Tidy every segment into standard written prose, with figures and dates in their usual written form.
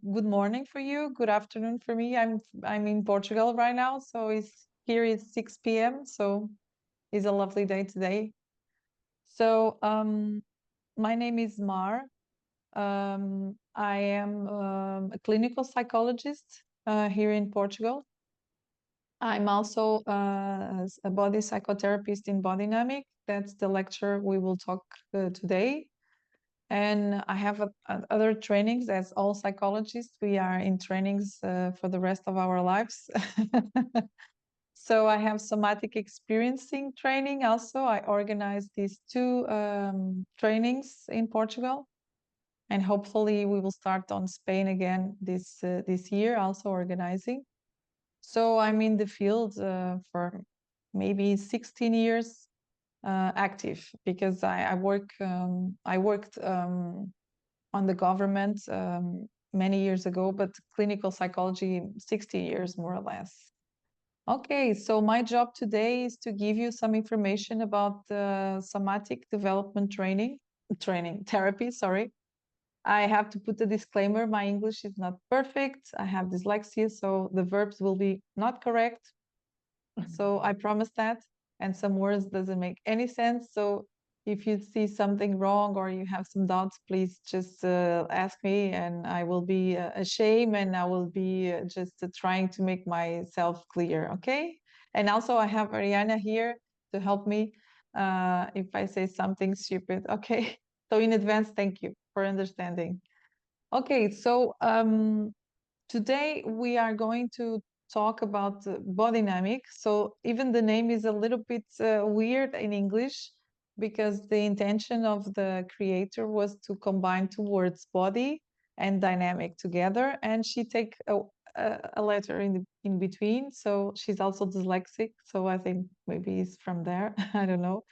good morning for you, good afternoon for me. I'm in Portugal right now, so it's 6 p.m. So it's a lovely day today. So my name is Mar. I am a clinical psychologist here in Portugal. I'm also a body psychotherapist in Bodynamic. That's the lecture we will talk today. And I have other trainings. As all psychologists, we are in trainings for the rest of our lives. So I have somatic experiencing training also. I organize these two trainings in Portugal, and hopefully we will start on Spain again this year, also organizing. So I'm in the field for maybe 16 years active, because I worked on the government many years ago, but clinical psychology 60 years more or less. Okay, so my job today is to give you some information about somatic development therapy, sorry. I have to put a disclaimer, my English is not perfect. I have dyslexia, so the verbs will be not correct. So I promise that. And some words doesn't make any sense. So if you see something wrong or you have some doubts, please just ask me, and I will be ashamed, and I will be just trying to make myself clear. Okay. And also I have Ariana here to help me if I say something stupid. Okay. So in advance, thank you for understanding. Okay. So today we are going to talk about Bodynamic. So even the name is a little bit weird in English, because the intention of the creator was to combine two words, body and dynamic, together, and she take a letter in between. So she's also dyslexic. So I think maybe it's from there. I don't know.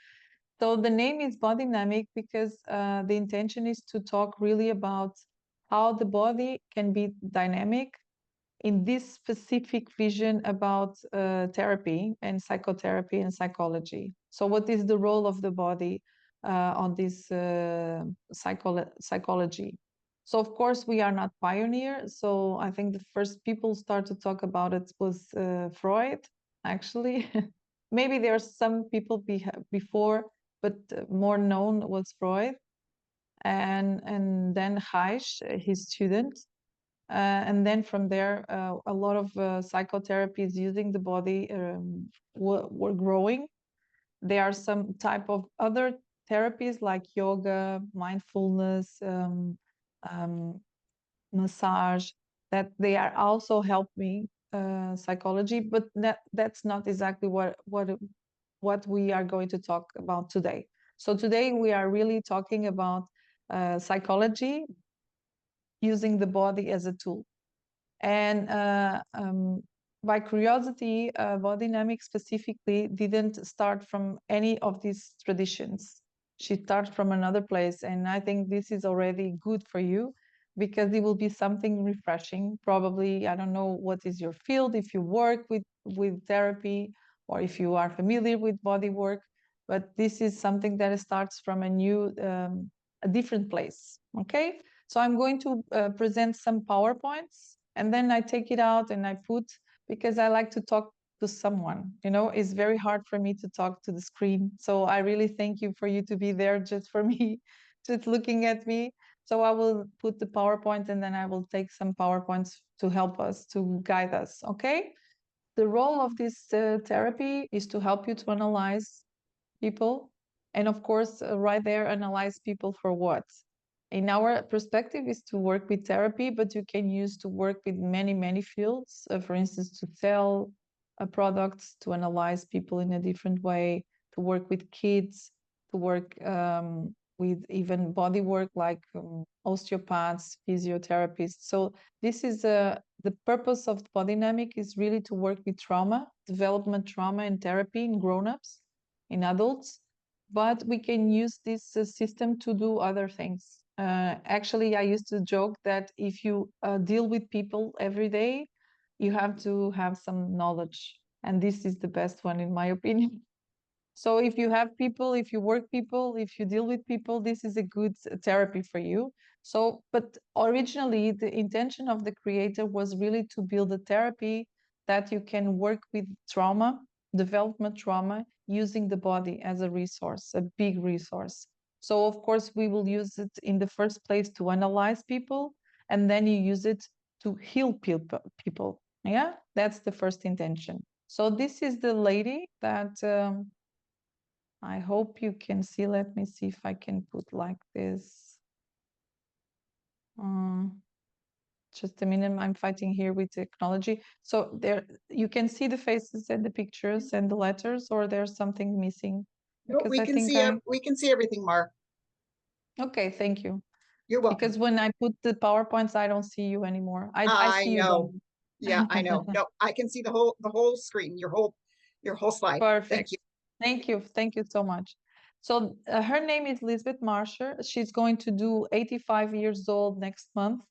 So the name is Bodynamic because the intention is to talk really about how the body can be dynamic in this specific vision about therapy and psychotherapy and psychology. So what is the role of the body on this psychology? So of course we are not pioneers. So I think the first people start to talk about it was Freud, actually. Maybe there are some people before, but more known was Freud, and then Reich, his student, and then from there, a lot of psychotherapies using the body were growing. There are some type of other therapies like yoga, mindfulness, um, massage, that they are also helping psychology, but that's not exactly what we are going to talk about today. So today we are really talking about psychology using the body as a tool. And by curiosity, Bodynamic specifically didn't start from any of these traditions. She starts from another place. And I think this is already good for you, because it will be something refreshing. Probably, I don't know what is your field, if you work with therapy, or if you are familiar with body work, but this is something that starts from a different place. Okay. So I'm going to present some PowerPoints, and then I take it out and I put, because I like to talk to someone. It's very hard for me to talk to the screen. So I really thank you for you to be there just for me, just looking at me. So I will put the PowerPoint, and then I will take some PowerPoints to help us, to guide us. Okay. The role of this therapy is to help you to analyze people. And of course, right there, analyze people for what? In our perspective is to work with therapy, but you can use to work with many, many fields. For instance, to sell products, to analyze people in a different way, to work with kids, to work with even body work like osteopaths, physiotherapists. So this is the purpose of Bodynamic is really to work with trauma, development trauma and therapy in grown-ups, in adults, but we can use this system to do other things. Actually, I used to joke that if you deal with people every day, you have to have some knowledge, and this is the best one in my opinion. So if you have people, if you work people, if you deal with people, this is a good therapy for you. So, but originally the intention of the creator was really to build a therapy that you can work with trauma, development trauma, using the body as a resource, a big resource. So of course we will use it in the first place to analyze people, and then you use it to heal people. Yeah, that's the first intention. So this is the lady that I hope you can see. Let me see if I can put like this. Just a minute, I'm fighting here with technology. So there, you can see the faces and the pictures and the letters, or there's something missing? No, Because I think I, we can see everything, Mark. okay, thank you. You're welcome. Because when I put the PowerPoints, I don't see you anymore. I I see you know. though. Yeah, I know. No, I can see the whole screen, your whole slide. Thank Perfect. you. Thank you. Thank you so much. So her name is Lisbeth Marsher. She's going to do 85 years old next month.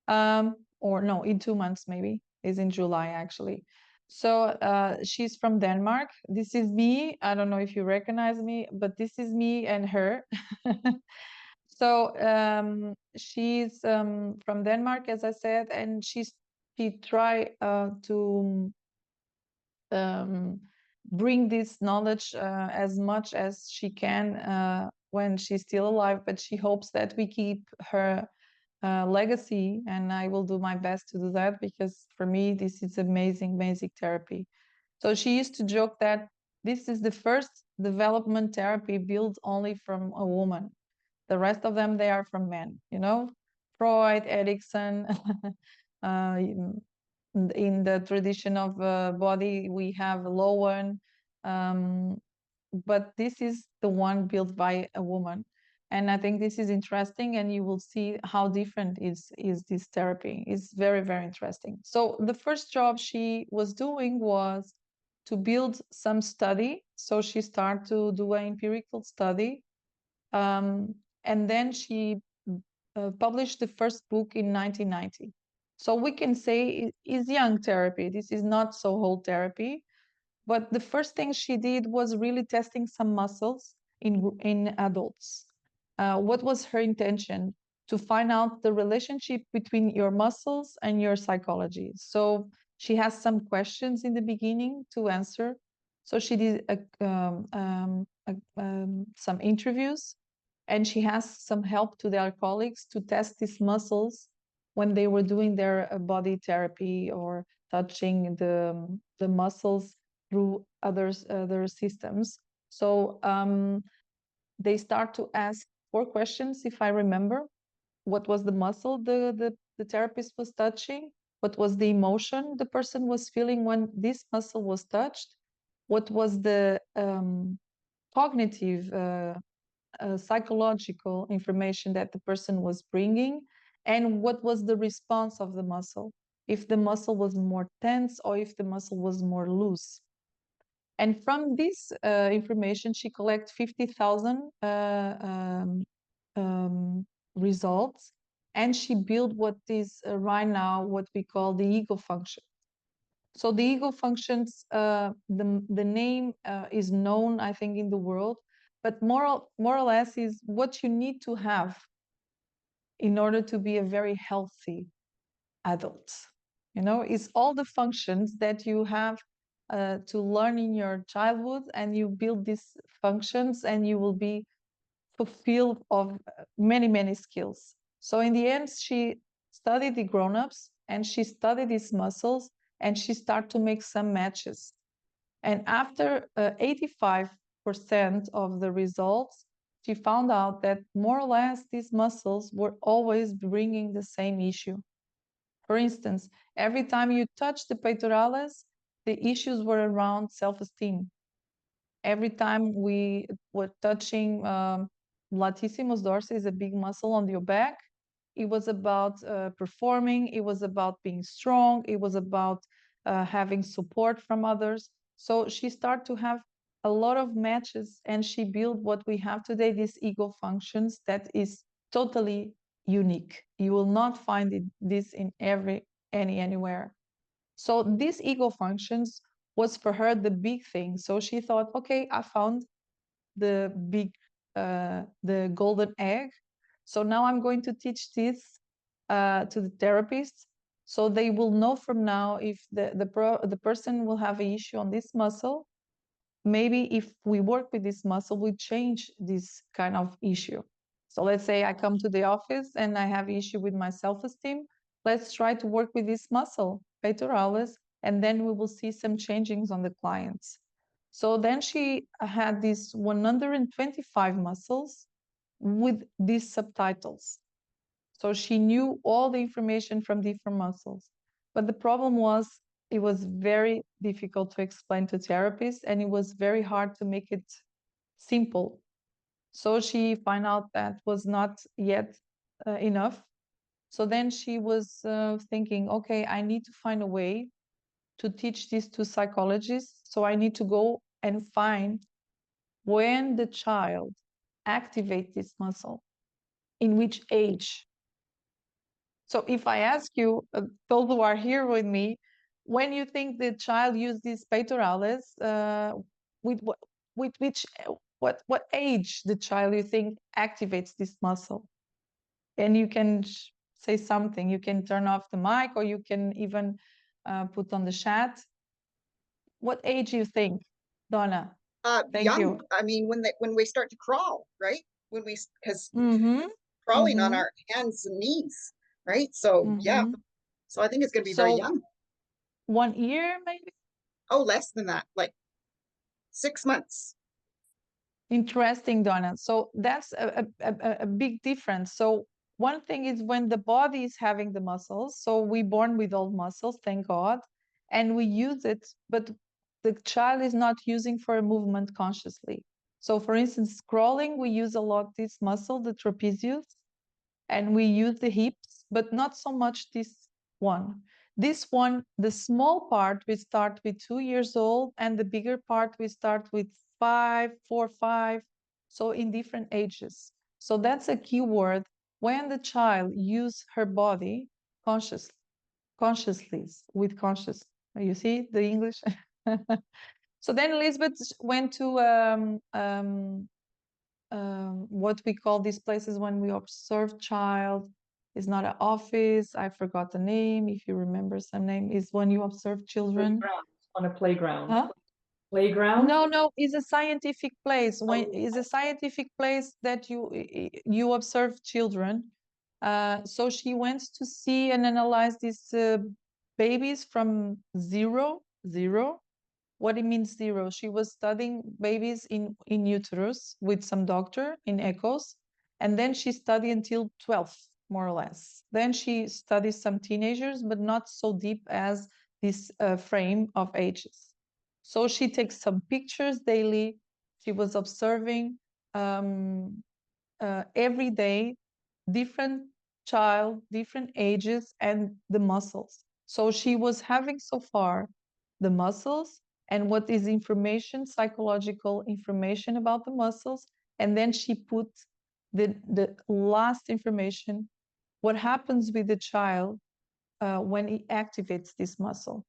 Or no, in 2 months maybe. Is in July actually. So she's from Denmark. This is me. I don't know if you recognize me, but this is me and her. So she's from Denmark, as I said, and she try to bring this knowledge as much as she can when she's still alive, but she hopes that we keep her legacy, and I will do my best to do that, because for me this is amazing, amazing therapy. So she used to joke that this is the first development therapy built only from a woman. The rest of them, they are from men, you know, Freud, Erickson. In the tradition of body, we have Lowen, um, but this is the one built by a woman. And I think this is interesting, and you will see how different is this therapy. It's very, very interesting. So the first job she was doing was to build some study. So she started to do an empirical study, and then she published the first book in 1990. So we can say it is young therapy. This is not so old therapy. But the first thing she did was really testing some muscles in adults. What was her intention? To find out the relationship between your muscles and your psychology. So she has some questions in the beginning to answer. So she did some interviews, and she has some help to their colleagues to test these muscles when they were doing their body therapy or touching the muscles through other systems. So they start to ask 4 questions, if I remember. What was the muscle the therapist was touching? What was the emotion the person was feeling when this muscle was touched? What was the cognitive, psychological information that the person was bringing? And what was the response of the muscle? If the muscle was more tense or if the muscle was more loose. And from this information, she collected 50,000 results, and she built what is right now what we call the ego function. So the ego functions, the name is known, I think, in the world, but more or less is what you need to have in order to be a very healthy adult. You know, it's all the functions that you have to learn in your childhood, and you build these functions, and you will be fulfilled of many, many skills. So in the end, she studied the grown-ups, and she studied these muscles, and she started to make some matches. And after 85% of the results, she found out that more or less these muscles were always bringing the same issue. For instance, every time you touch the pectorales, the issues were around self-esteem. Every time we were touching latissimus dorsi, is a big muscle on your back, it was about performing, it was about being strong, it was about having support from others. So she started to have a lot of matches, and she built what we have today, these ego functions, that is totally unique. You will not find this in anywhere. So these ego functions was for her the big thing. So she thought, okay, I found the big, the golden egg. So now I'm going to teach this to the therapists, so they will know from now if the person will have an issue on this muscle. Maybe if we work with this muscle, we change this kind of issue. So let's say I come to the office and I have issue with my self-esteem. Let's try to work with this muscle, pectoralis, and then we will see some changings on the clients. So then she had these 125 muscles with these subtitles. So she knew all the information from different muscles. But the problem was it was very difficult to explain to therapists, and it was very hard to make it simple. So she found out that was not yet enough. So then she was thinking, okay, I need to find a way to teach this to psychologists. So I need to go and find when the child activates this muscle, in which age. So if I ask you, those who are here with me, when you think the child used these pectoralis, with what, with which, what age the child you think activates this muscle? And you can say something. You can turn off the mic, or you can even put on the chat. What age you think, Donna? Thank Young. you. I mean, when we start to crawl, right? Because Mm-hmm. crawling on Mm-hmm. our hands and knees, right? So yeah. Mm-hmm. So I think it's going to be very So young. 1 year, maybe? Oh, less than that, like 6 months. Interesting, Donna. So that's a big difference. So one thing is when the body is having the muscles, so we're born with all muscles, thank God, and we use it, but the child is not using for a movement consciously. So for instance, scrolling, we use a lot this muscle, the trapezius, and we use the hips, but not so much this one. This one, the small part, we start with 2 years old, and the bigger part, we start with 5, 4, 5, so in different ages. So that's a key word. When the child use her body consciously, with conscious, you see the English? So then Elizabeth went to what we call these places when we observe child. Is not an office. I forgot the name. If you remember some name, is when you observe children. Playground. On a playground. Huh? Playground? No, it's a scientific place. When Oh. is a scientific place that you observe children. So she went to see and analyze these babies from zero. What it means zero? She was studying babies in uterus with some doctor in echoes, and then she studied until 12, more or less. Then she studied some teenagers, but not so deep as this frame of ages. So she takes some pictures daily. She was observing every day different child, different ages, and the muscles. So she was having so far the muscles and what is information, psychological information about the muscles, and then she put the last information, what happens with the child when he activates this muscle.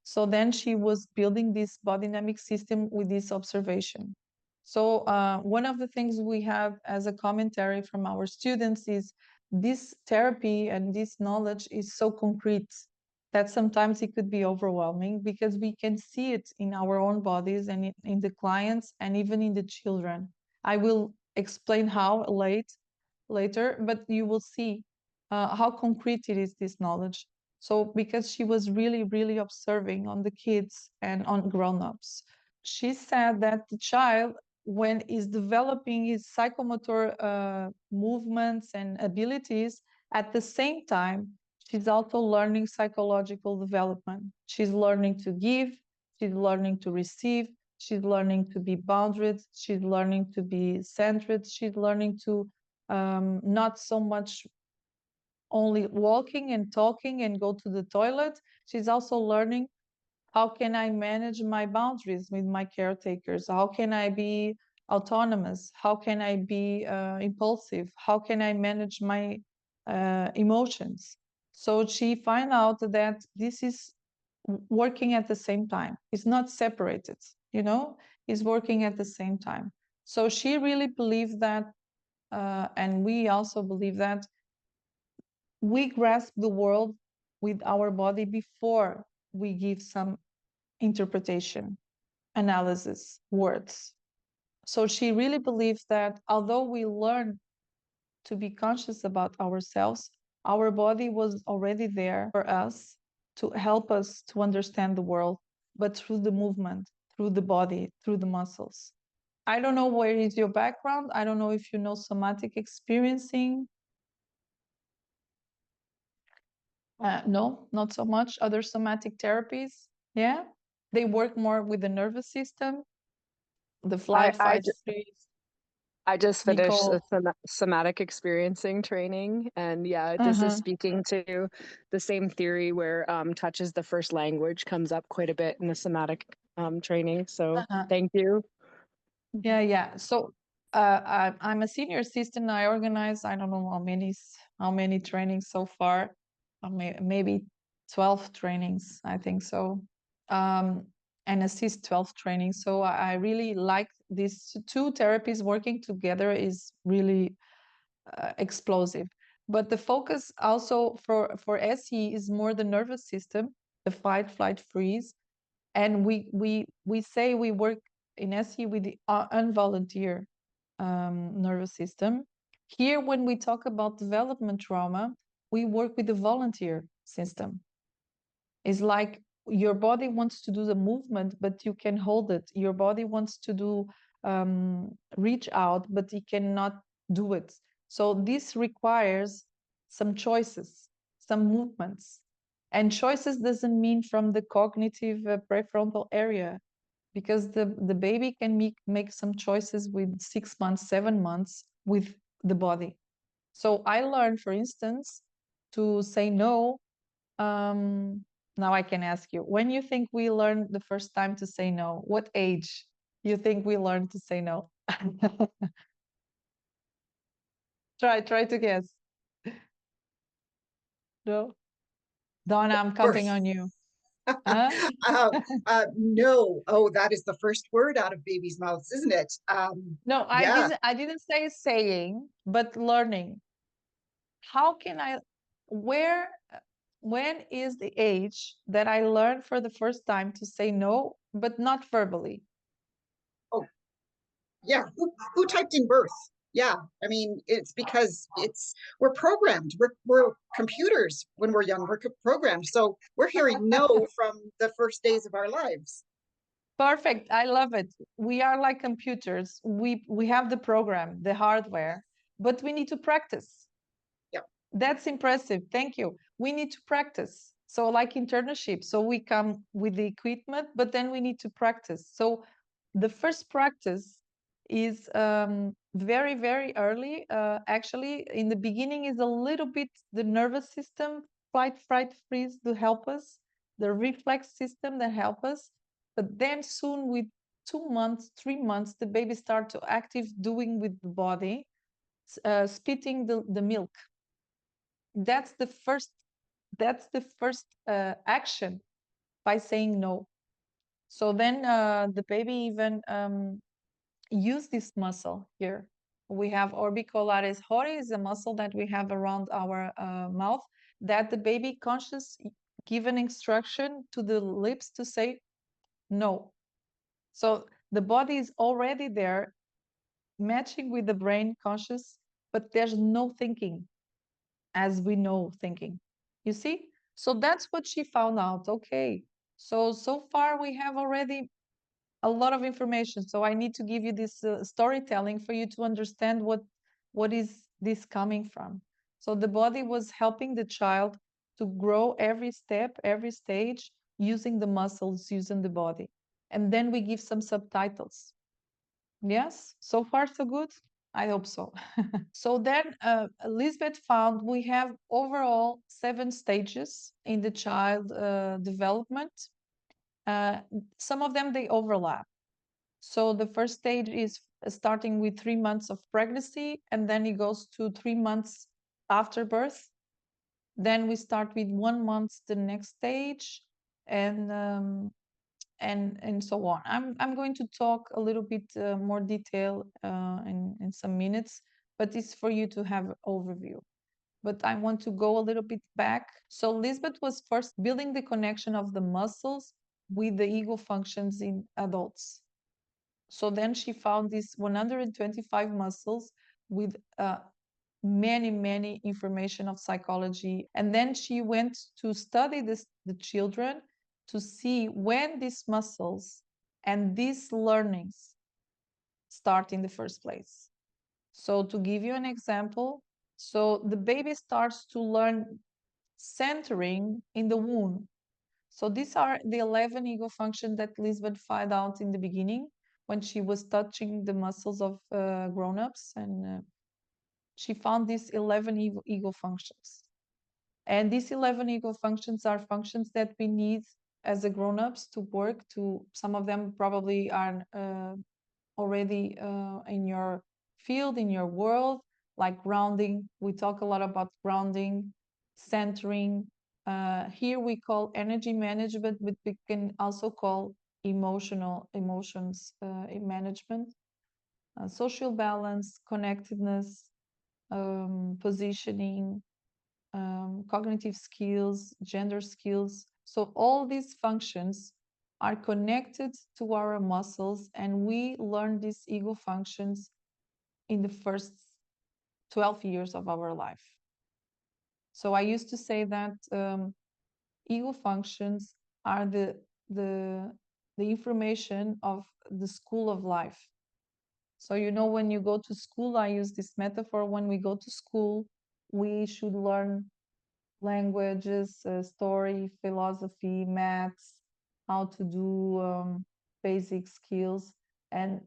So then she was building this bodynamic system with this observation. So one of the things we have as a commentary from our students is this therapy and this knowledge is so concrete that sometimes it could be overwhelming because we can see it in our own bodies and in the clients and even in the children. I will explain how later, but you will see how concrete it is, this knowledge. So because she was really, really observing on the kids and on grown-ups, she said that the child, when is developing his psychomotor movements and abilities, at the same time, she's also learning psychological development. She's learning to give, she's learning to receive, she's learning to be bounded, she's learning to be centered, she's learning to not so much only walking and talking and go to the toilet. She's also learning how can I manage my boundaries with my caretakers? How can I be autonomous? How can I be impulsive? How can I manage my emotions? So she find out that this is working at the same time. It's not separated, you know, it's working at the same time. So she really believed that, and we also believe that we grasp the world with our body before we give some interpretation, analysis, words. So she really believes that although we learn to be conscious about ourselves, our body was already there for us to help us to understand the world, but through the movement, through the body, through the muscles. I don't know where is your background. I don't know if you know somatic experiencing. No, not so much. Other somatic therapies, yeah, they work more with the nervous system, the flight, fight, freeze. I just finished Nicole. the somatic experiencing training, and yeah, this is speaking to the same theory where touch is the first language comes up quite a bit in the somatic training. So thank you. Yeah. So I'm a senior assistant. I organize, I don't know how many trainings so far, maybe 12 trainings, I think so, and assist 12 trainings. So I really like these two therapies working together is really explosive. But the focus also for SE is more the nervous system, the fight, flight, freeze, and we say we work in SE with the involunteer nervous system. Here, when we talk about development trauma, we work with the volunteer system. It's like your body wants to do the movement, but you can hold it. Your body wants to do reach out, but it cannot do it. So this requires some choices, some movements. And choices doesn't mean from the cognitive prefrontal area, because the baby can make some choices with 6 months, 7 months with the body. So I learned, for instance, to say no. Now I can ask you, when you think we learned the first time to say no, what age you think we learned to say no? Try to guess. No? Donna, I'm counting on you. Huh? No. Oh, that is the first word out of babies' mouths, isn't it? No, Yeah. I didn't say saying, but learning. How can I, where, when is the age that I learned for the first time to say no, but not verbally? Oh, yeah. Who typed in birth? Yeah. I mean, it's because we're programmed. We're computers when we're young. We're programmed. So we're hearing no from the first days of our lives. Perfect. I love it. We are like computers. We have the program, the hardware, but we need to practice. Yep. That's impressive. Thank you. We need to practice. So like internship. So we come with the equipment, but then we need to practice. So the first practice is very, very early. Actually, in the beginning is a little bit the nervous system, fight, fright, freeze to help us, the reflex system that help us. But then soon with 2 months, 3 months, the baby start to active doing with the body, spitting the milk. That's the first action by saying no. So then the baby even use this muscle here. We have orbicularis hori, is a muscle that we have around our mouth, that the baby conscious give an instruction to the lips to say no. So the body is already there, matching with the brain conscious, but there's no thinking as we know thinking. You see? So that's what she found out. Okay. So far we have already a lot of information. So I need to give you this storytelling for you to understand what is this coming from. So the body was helping the child to grow every step, every stage, using the muscles, using the body. And then we give some subtitles. Yes, so far so good. I hope so. So then Lisbeth found we have overall 7 stages in the child development. Some of them, they overlap. So the first stage is starting with 3 months of pregnancy, and then it goes to 3 months after birth. Then we start with 1 month, the next stage, and so on. I'm going to talk a little bit more detail in some minutes, but it's for you to have an overview. But I want to go a little bit back. So Lisbeth was first building the connection of the muscles with the ego functions in adults. So then she found these 125 muscles with many information of psychology. And then she went to study the children to see when these muscles and these learnings start in the first place. So to give you an example, so the baby starts to learn centering in the womb. So these are the 11 ego functions that Lisbeth found out in the beginning when she was touching the muscles of grown-ups, and she found these 11 ego functions. And these 11 ego functions are functions that we need as a grown-ups to work to. Some of them probably are already in your field, in your world, like grounding. We talk a lot about grounding, centering. Here we call energy management, but we can also call emotions management, social balance, connectedness, positioning, cognitive skills, gender skills. So all these functions are connected to our muscles, and we learn these ego functions in the first 12 years of our life. So I used to say that ego functions are the information of the school of life. So when you go to school, I use this metaphor. When we go to school, we should learn languages, story, philosophy, maths, how to do basic skills. And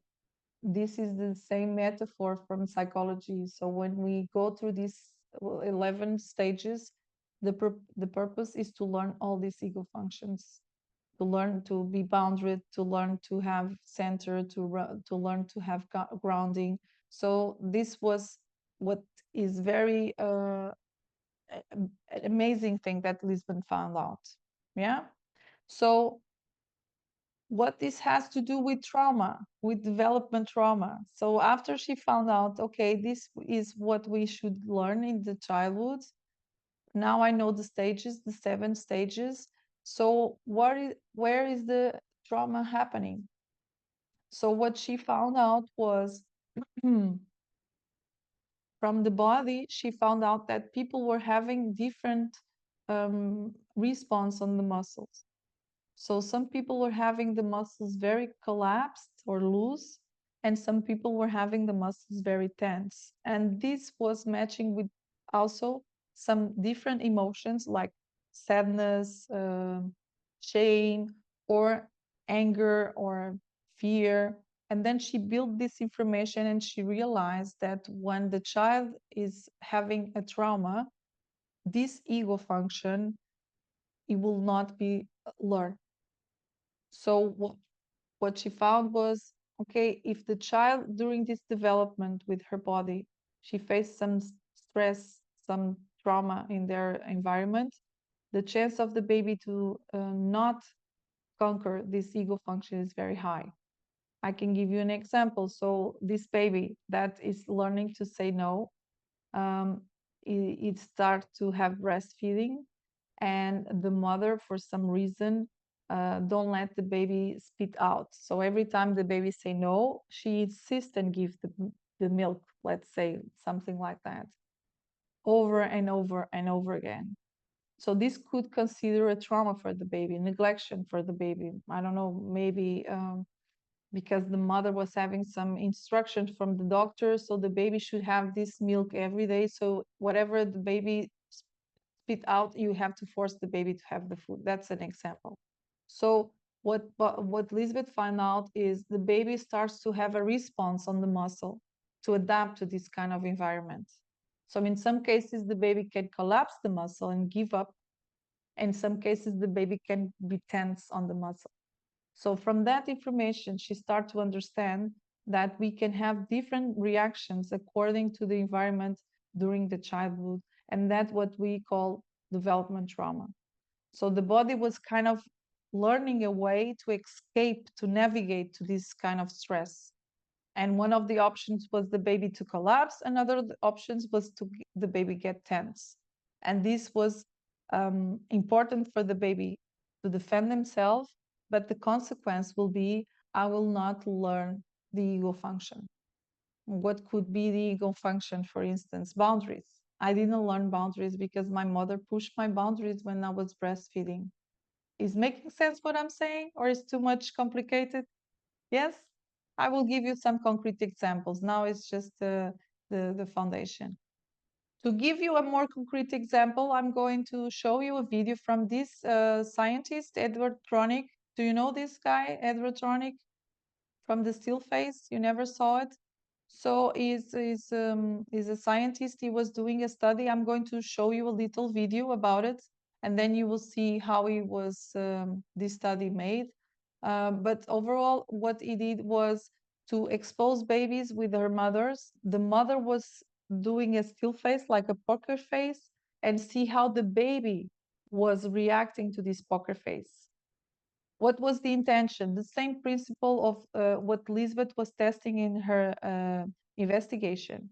this is the same metaphor from psychology. So when we go through these 11 stages, the purpose is to learn all these ego functions, to learn to be bounded, to learn to have center, to learn to have grounding. So this was what is very an amazing thing that Lisbon found out. Yeah. So what this has to do with trauma, with development trauma. So after she found out, okay, this is what we should learn in the childhood. Now I know the stages, the 7 stages. So where is the trauma happening? So what she found out was from the body, she found out that people were having different response on the muscles. So some people were having the muscles very collapsed or loose, and some people were having the muscles very tense. And this was matching with also some different emotions like sadness, shame, or anger, or fear. And then she built this information, and she realized that when the child is having a trauma, this ego function, it will not be learned. So what she found was, okay, if the child during this development with her body, she faced some stress, some trauma in their environment, the chance of the baby to not conquer this ego function is very high. I can give you an example. So this baby that is learning to say no, it starts to have breastfeeding, and the mother, for some reason, don't let the baby spit out. So every time the baby say no, she insists and give the milk, let's say, something like that, over and over and over again. So this could consider a trauma for the baby, neglection for the baby. I don't know, maybe because the mother was having some instructions from the doctor, so the baby should have this milk every day. So whatever the baby spit out, you have to force the baby to have the food. That's an example. So what Lisbeth found out is the baby starts to have a response on the muscle to adapt to this kind of environment. So in some cases, the baby can collapse the muscle and give up. In some cases, the baby can be tense on the muscle. So from that information, she started to understand that we can have different reactions according to the environment during the childhood, and that's what we call development trauma. So the body was kind of learning a way to escape, to navigate to this kind of stress. And one of the options was the baby to collapse. Another of the options was to the baby get tense. And this was important for the baby to defend themselves, but the consequence will be, I will not learn the ego function. What could be the ego function, for instance? Boundaries. I didn't learn boundaries because my mother pushed my boundaries when I was breastfeeding. Is making sense what I'm saying, or is too much complicated? Yes? I will give you some concrete examples. Now it's just the foundation. To give you a more concrete example, I'm going to show you a video from this scientist, Edward Tronick. Do you know this guy, Edward Tronick, from the still face? You never saw it? So he's a scientist. He was doing a study. I'm going to show you a little video about it, and then you will see how he was this study made. But overall, what he did was to expose babies with their mothers. The mother was doing a still face, like a poker face, and see how the baby was reacting to this poker face. What was the intention? The same principle of what Lisbeth was testing in her investigation.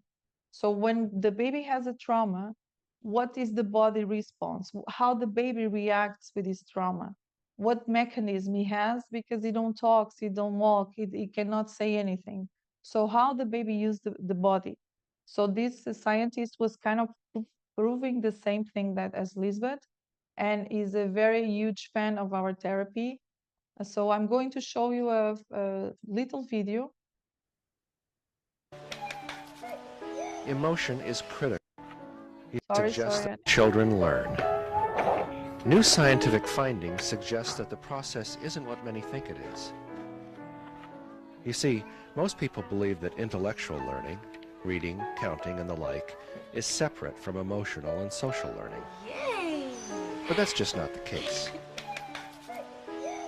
So when the baby has a trauma, what is the body response? How the baby reacts with his trauma? What mechanism he has, because he don't talk, he don't walk, he cannot say anything. So how the baby used the body. So this scientist was kind of proving the same thing that as Lisbeth, and is a very huge fan of our therapy. So I'm going to show you a little video. Emotion is critical. He Sorry. suggests that children learn. New scientific findings suggest that the process isn't what many think it is. You see, most people believe that intellectual learning, reading, counting, and the like, is separate from emotional and social learning. But that's just not the case.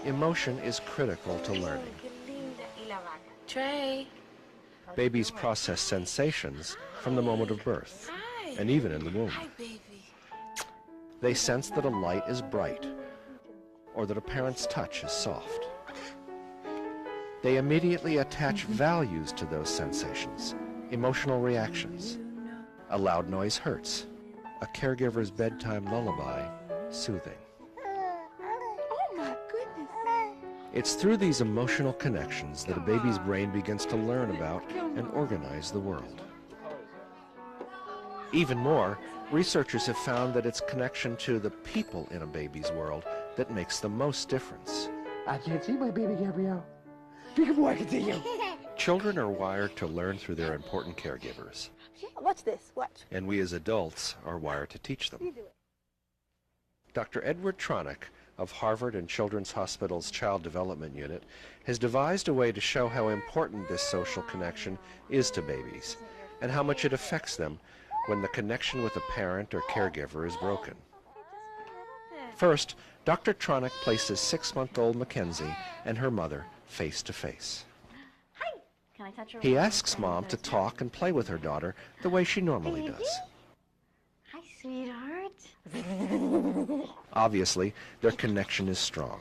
Emotion is critical to learning. Trey. Babies process sensations from the moment of birth, and even in the womb. Hi, baby. They sense that a light is bright, or that a parent's touch is soft. They immediately attach values to those sensations, emotional reactions. A loud noise hurts. A caregiver's bedtime lullaby, soothing. Oh my goodness. It's through these emotional connections that a baby's brain begins to learn about and organize the world. Even more, researchers have found that it's connection to the people in a baby's world that makes the most difference. I can't see my baby, Gabrielle. Peekaboo, I can see you. Children are wired to learn through their important caregivers. Watch this. Watch. And we as adults are wired to teach them. Dr. Edward Tronick of Harvard and Children's Hospital's Child Development Unit has devised a way to show how important this social connection is to babies and how much it affects them when the connection with a parent or caregiver is broken. First, Dr. Tronick places 6-month-old Mackenzie and her mother face to face. Hi. Can I touch her? He asks Mom to talk and play with her daughter the way she normally does. Hi, sweetheart. Obviously, their connection is strong.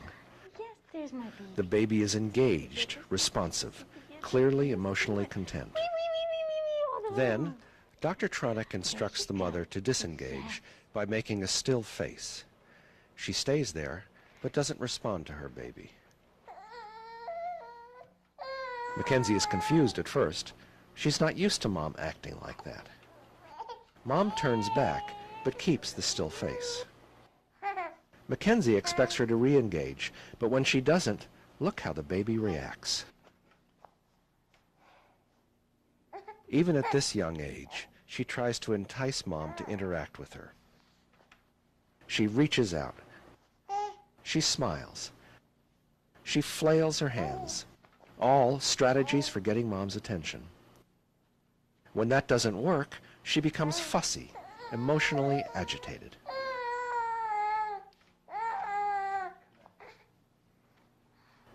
Yes, there's my baby. The baby is engaged, responsive, clearly emotionally content. Then, Dr. Tronick instructs the mother to disengage by making a still face. She stays there, but doesn't respond to her baby. Mackenzie is confused at first. She's not used to Mom acting like that. Mom turns back, but keeps the still face. Mackenzie expects her to re-engage, but when she doesn't, look how the baby reacts. Even at this young age, she tries to entice Mom to interact with her. She reaches out. She smiles. She flails her hands. All strategies for getting Mom's attention. When that doesn't work, she becomes fussy, emotionally agitated.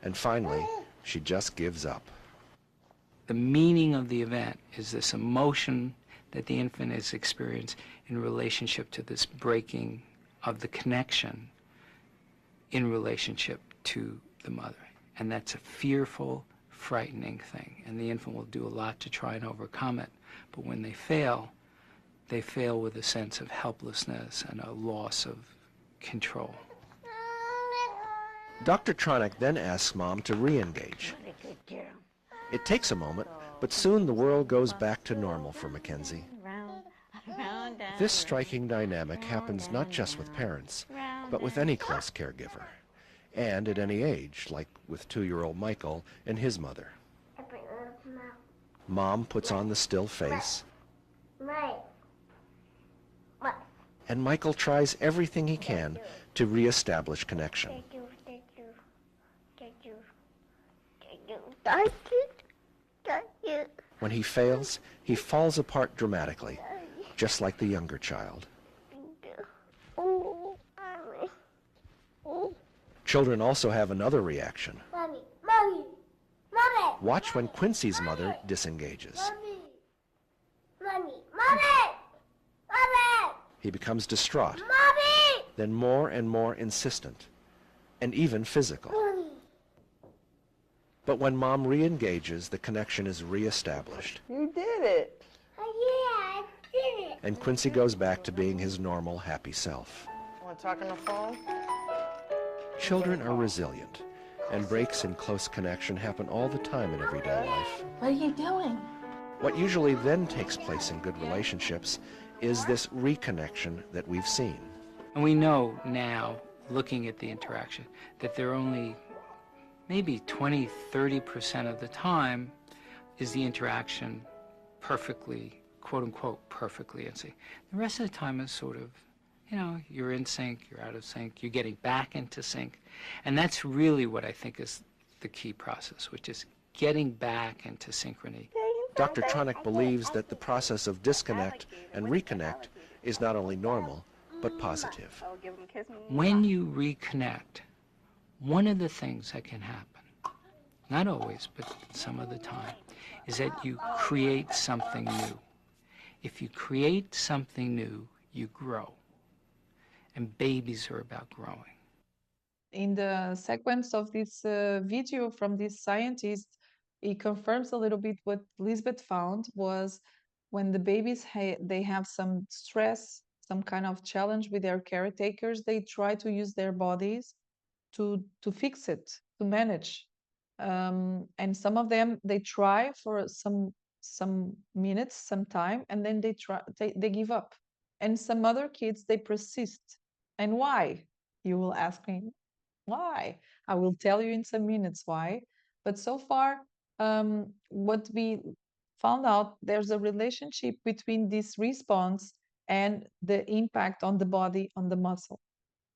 And finally, she just gives up. The meaning of the event is this emotion that the infant is experiencing in relationship to this breaking of the connection in relationship to the mother. And that's a fearful, frightening thing. And the infant will do a lot to try and overcome it. But when they fail with a sense of helplessness and a loss of control. Dr. Tronick then asks Mom to re-engage. It takes a moment, but soon the world goes back to normal for Mackenzie. This striking dynamic happens not just with parents, but with any close caregiver, and at any age, like with 2-year-old Michael and his mother. Mom puts on the still face, and Michael tries everything he can to re-establish connection. When he fails, he falls apart dramatically, just like the younger child. Children also have another reaction. Watch when Quincy's mother disengages. He becomes distraught, then more and more insistent, and even physical. But when Mom re-engages, the connection is re-established. You did it. Yeah, I did it. And Quincy goes back to being his normal, happy self. Want to talk on the phone? Children are resilient, and breaks in close connection happen all the time in everyday life. What are you doing? What usually then takes place in good relationships is this reconnection that we've seen. And we know now, looking at the interaction, that there are only maybe 20–30% of the time is the interaction perfectly, quote unquote, perfectly in sync. The rest of the time is sort of, you know, you're in sync, you're out of sync, you're getting back into sync. And that's really what I think is the key process, which is getting back into synchrony. Dr. Tronick believes that the process of disconnect and reconnect is not only normal, but positive. When you reconnect, one of the things that can happen, not always, but some of the time, is that you create something new. If you create something new, you grow. And babies are about growing. In the sequence of this video from this scientist, it confirms a little bit what Lisbeth found was when the babies they have some stress, some kind of challenge with their caretakers, they try to use their bodies to fix it, to manage. And some of them, they try for some minutes, some time, and then they give up. And some other kids, they persist. And why? You will ask me, why? I will tell you in some minutes why. But so far, what we found out, there's a relationship between this response and the impact on the body, on the muscle.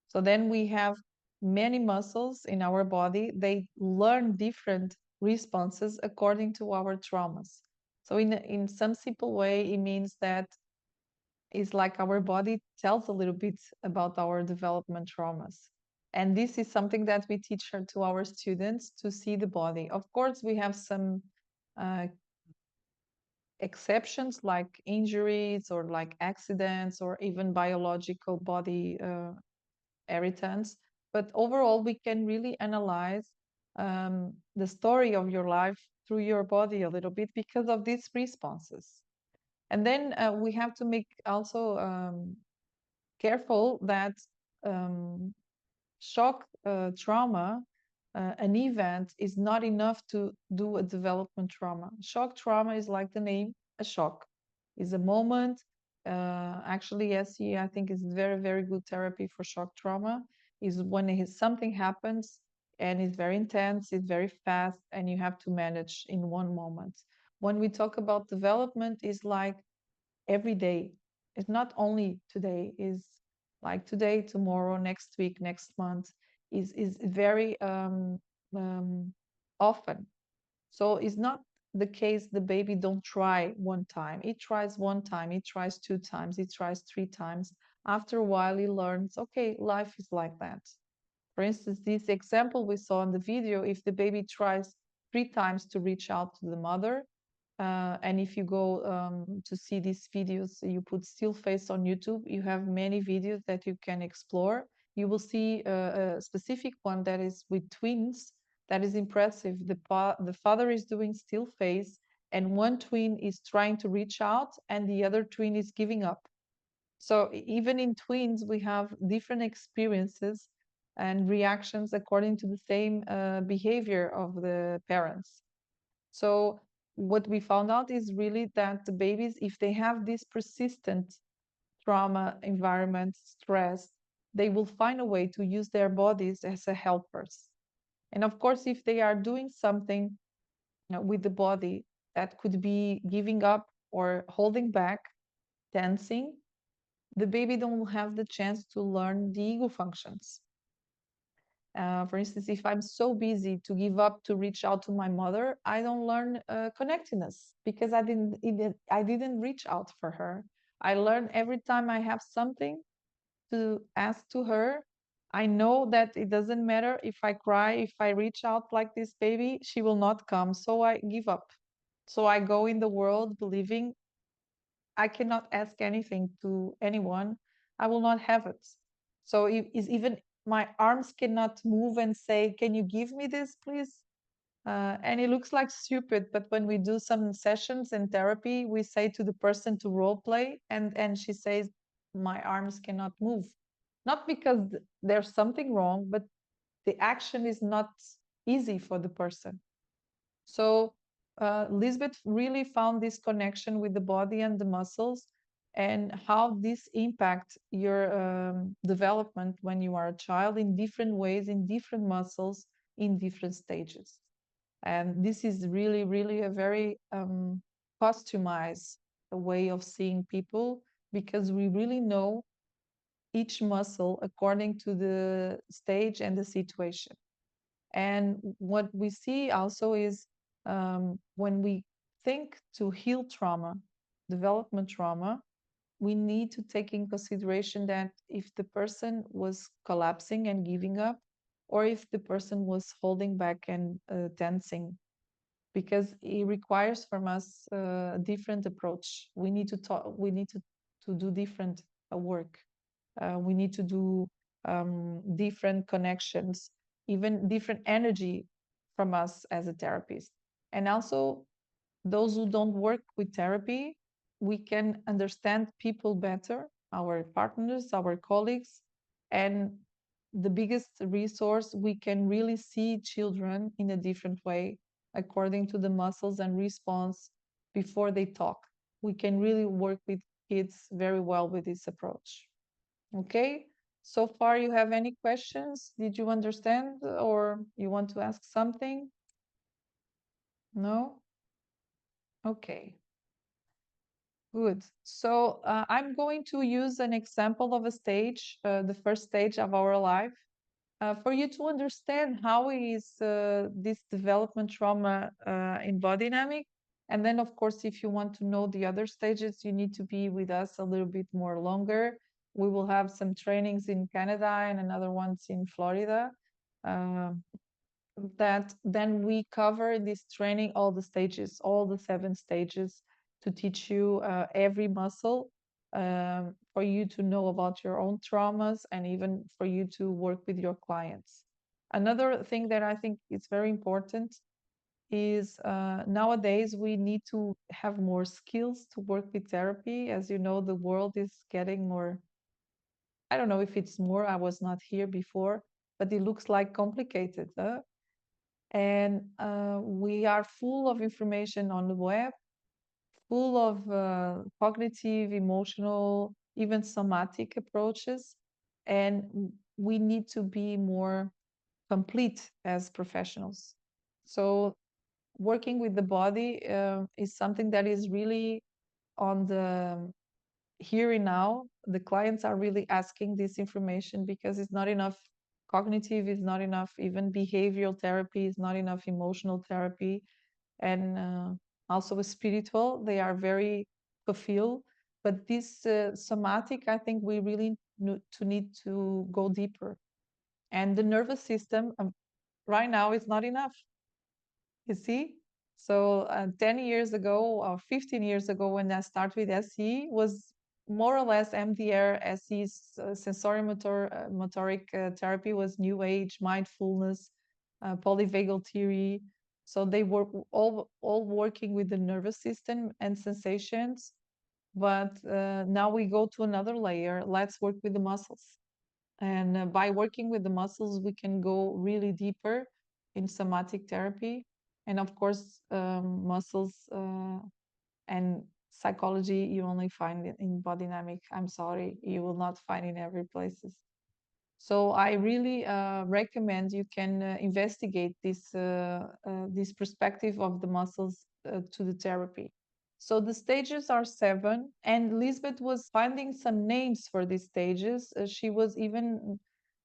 So then we have many muscles in our body, they learn different responses according to our traumas. So in some simple way, it means that it's like our body tells a little bit about our development traumas. And this is something that we teach to our students, to see the body. Of course, we have some exceptions like injuries or like accidents or even biological body irritants. But overall, we can really analyze the story of your life through your body a little bit because of these responses. And then we have to make also careful that shock trauma, an event, is not enough to do a development trauma. Shock trauma is like the name, a shock. Is a moment. Actually, SE, I think, is very, very good therapy for shock trauma. Is when something happens and it's very intense, it's very fast, and you have to manage in one moment. When we talk about development, is like every day. It's not only today. Is like today, tomorrow, next week, next month. Is very often. So it's not the case the baby don't try one time. It tries one time, it tries 2 times, it tries 3 times. After a while, he learns, okay, life is like that. For instance, this example we saw in the video, if the baby tries 3 times to reach out to the mother, and if you go to see these videos, you put still face on YouTube, you have many videos that you can explore. you will see a specific one that is with twins. That is impressive. The father is doing still face, and one twin is trying to reach out, and the other twin is giving up. So even in twins, we have different experiences and reactions according to the same behavior of the parents. So what we found out is really that the babies, if they have this persistent trauma, environment, stress, they will find a way to use their bodies as a helpers. And of course, if they are doing something with the body that could be giving up or holding back, dancing, the baby don't have the chance to learn the ego functions. For instance, if I'm so busy to give up to reach out to my mother, I don't learn connectedness because I didn't reach out for her. I learn every time I have something to ask to her. I know that it doesn't matter if I cry, if I reach out like this baby, she will not come. So I give up. So I go in the world believing I cannot ask anything to anyone. I will not have it. So even my arms cannot move and say, can you give me this, please? And it looks like stupid, but when we do some sessions in therapy, we say to the person to role play, and she says, my arms cannot move. Not because there's something wrong, but the action is not easy for the person. So Lisbeth really found this connection with the body and the muscles and how this impact your development when you are a child in different ways, in different muscles, in different stages. And this is really, really a very customized way of seeing people because we really know each muscle according to the stage and the situation. And what we see also is when we think to heal trauma, development trauma, we need to take in consideration that if the person was collapsing and giving up, or if the person was holding back and tensing, because it requires from us a different approach. We need to talk. We need to do different work. We need to do different connections, even different energy from us as a therapist. And also, those who don't work with therapy, we can understand people better, our partners, our colleagues, and the biggest resource, we can really see children in a different way according to the muscles and response before they talk. We can really work with kids very well with this approach. Okay, so far you have any questions? Did you understand or you want to ask something? No? Okay. Good. So I'm going to use an example of a stage, the first stage of our life, for you to understand how is this development trauma in Bodynamic. And then, of course, if you want to know the other stages, you need to be with us a little bit more longer. We will have some trainings in Canada and another ones in Florida. That then we cover in this training all the stages, all the 7 stages, to teach you every muscle for you to know about your own traumas and even for you to work with your clients. Another thing that I think is very important is nowadays we need to have more skills to work with therapy. As you know, the world is getting more, I don't know if it's more, I was not here before, but it looks like complicated. And we are full of information on the web, full of cognitive, emotional, even somatic approaches. And we need to be more complete as professionals. So working with the body is something that is really on the here and now. The clients are really asking this information because it's not enough. Cognitive is not enough, even behavioral therapy is not enough, emotional therapy, and also spiritual, they are very fulfilled. But this somatic, I think we really need to go deeper. And the nervous system right now is not enough, you see? So 10 years ago or 15 years ago when I started with SE was more or less MDR, SE, sensorimotor motoric therapy was new age, mindfulness, polyvagal theory. So they were all working with the nervous system and sensations. But now we go to another layer. Let's work with the muscles. And by working with the muscles, we can go really deeper in somatic therapy. And of course, muscles and psychology, you only find it in Bodynamic. I'm sorry, you will not find in every places. So I really recommend you can investigate this perspective of the muscles to the therapy. So the stages are 7, and Lisbeth was finding some names for these stages. She was even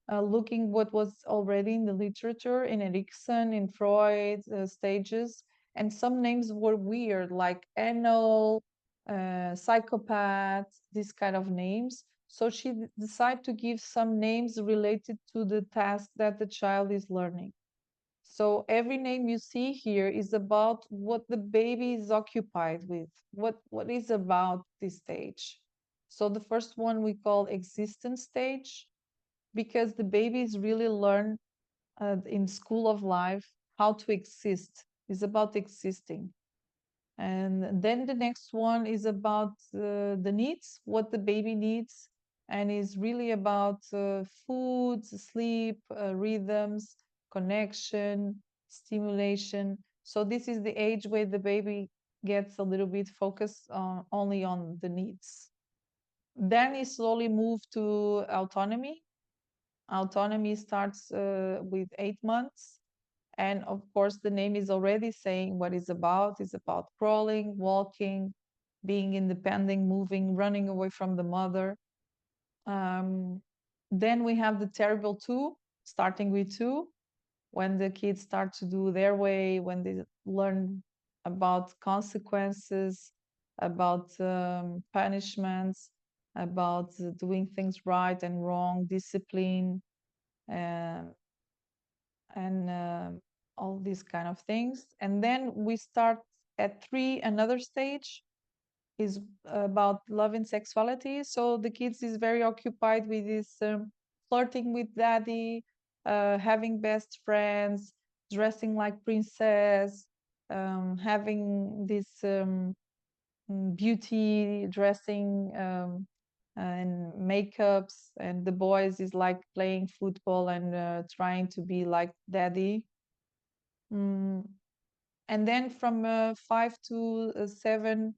looking what was already in the literature, in Erikson, in Freud stages, and some names were weird, like anal, psychopath, these kind of names. So she decided to give some names related to the task that the child is learning. So every name you see here is about what the baby is occupied with, what is about this stage. So the first one we call existence stage, because the babies really learn in school of life how to exist. It's about existing. And then the next one is about the needs, what the baby needs, and is really about food, sleep, rhythms, connection, stimulation. So this is the age where the baby gets a little bit focused only on the needs. Then he slowly moved to autonomy. Autonomy starts with 8 months. And of course, the name is already saying what it's about. It's about crawling, walking, being independent, moving, running away from the mother. Then we have the terrible 2, starting with 2, when the kids start to do their way, when they learn about consequences, about punishments, about doing things right and wrong, discipline, and all these kind of things. And then we start at 3, another stage is about love and sexuality. So the kids is very occupied with this flirting with daddy, having best friends, dressing like princess, having this beauty dressing and makeups, and the boys is like playing football and trying to be like daddy. And then from 5 to 7,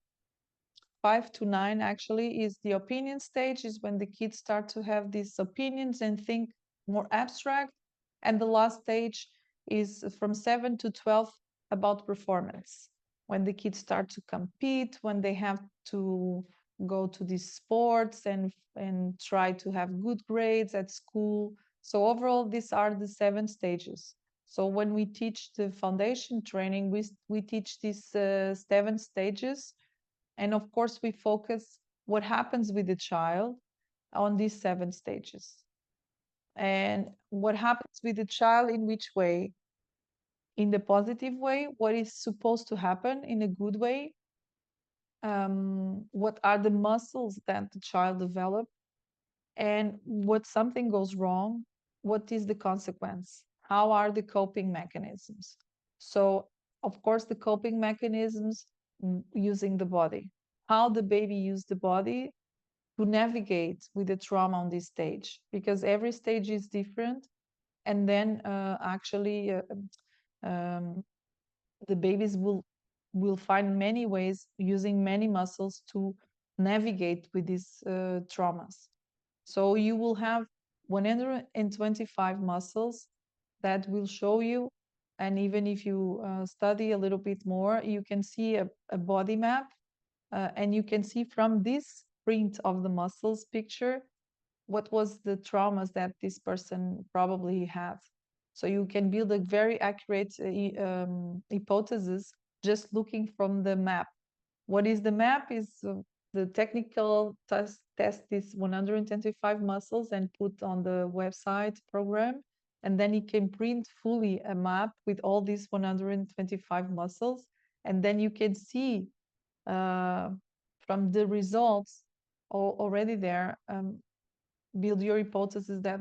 5 to 9 actually is the opinion stage, is when the kids start to have these opinions and think more abstract. And the last stage is from 7 to 12 about performance, when the kids start to compete, when they have to go to these sports and try to have good grades at school. So overall, these are the 7 stages. So when we teach the foundation training, we teach these 7 stages. And of course, we focus what happens with the child on these 7 stages. And what happens with the child in which way? In the positive way, what is supposed to happen in a good way? What are the muscles that the child develop? And what something goes wrong, what is the consequence? How are the coping mechanisms? So, of course, the coping mechanisms using the body. How the baby use the body to navigate with the trauma on this stage, because every stage is different. And then actually the babies will find many ways using many muscles to navigate with these traumas. So you will have 125 muscles that will show you, and even if you study a little bit more, you can see a body map, and you can see from this print of the muscles picture what was the traumas that this person probably had. So you can build a very accurate hypothesis just looking from the map. What is the map is the technical test these 125 muscles and put on the website program, and then you can print fully a map with all these 125 muscles, and then you can see from the results already there, build your hypothesis that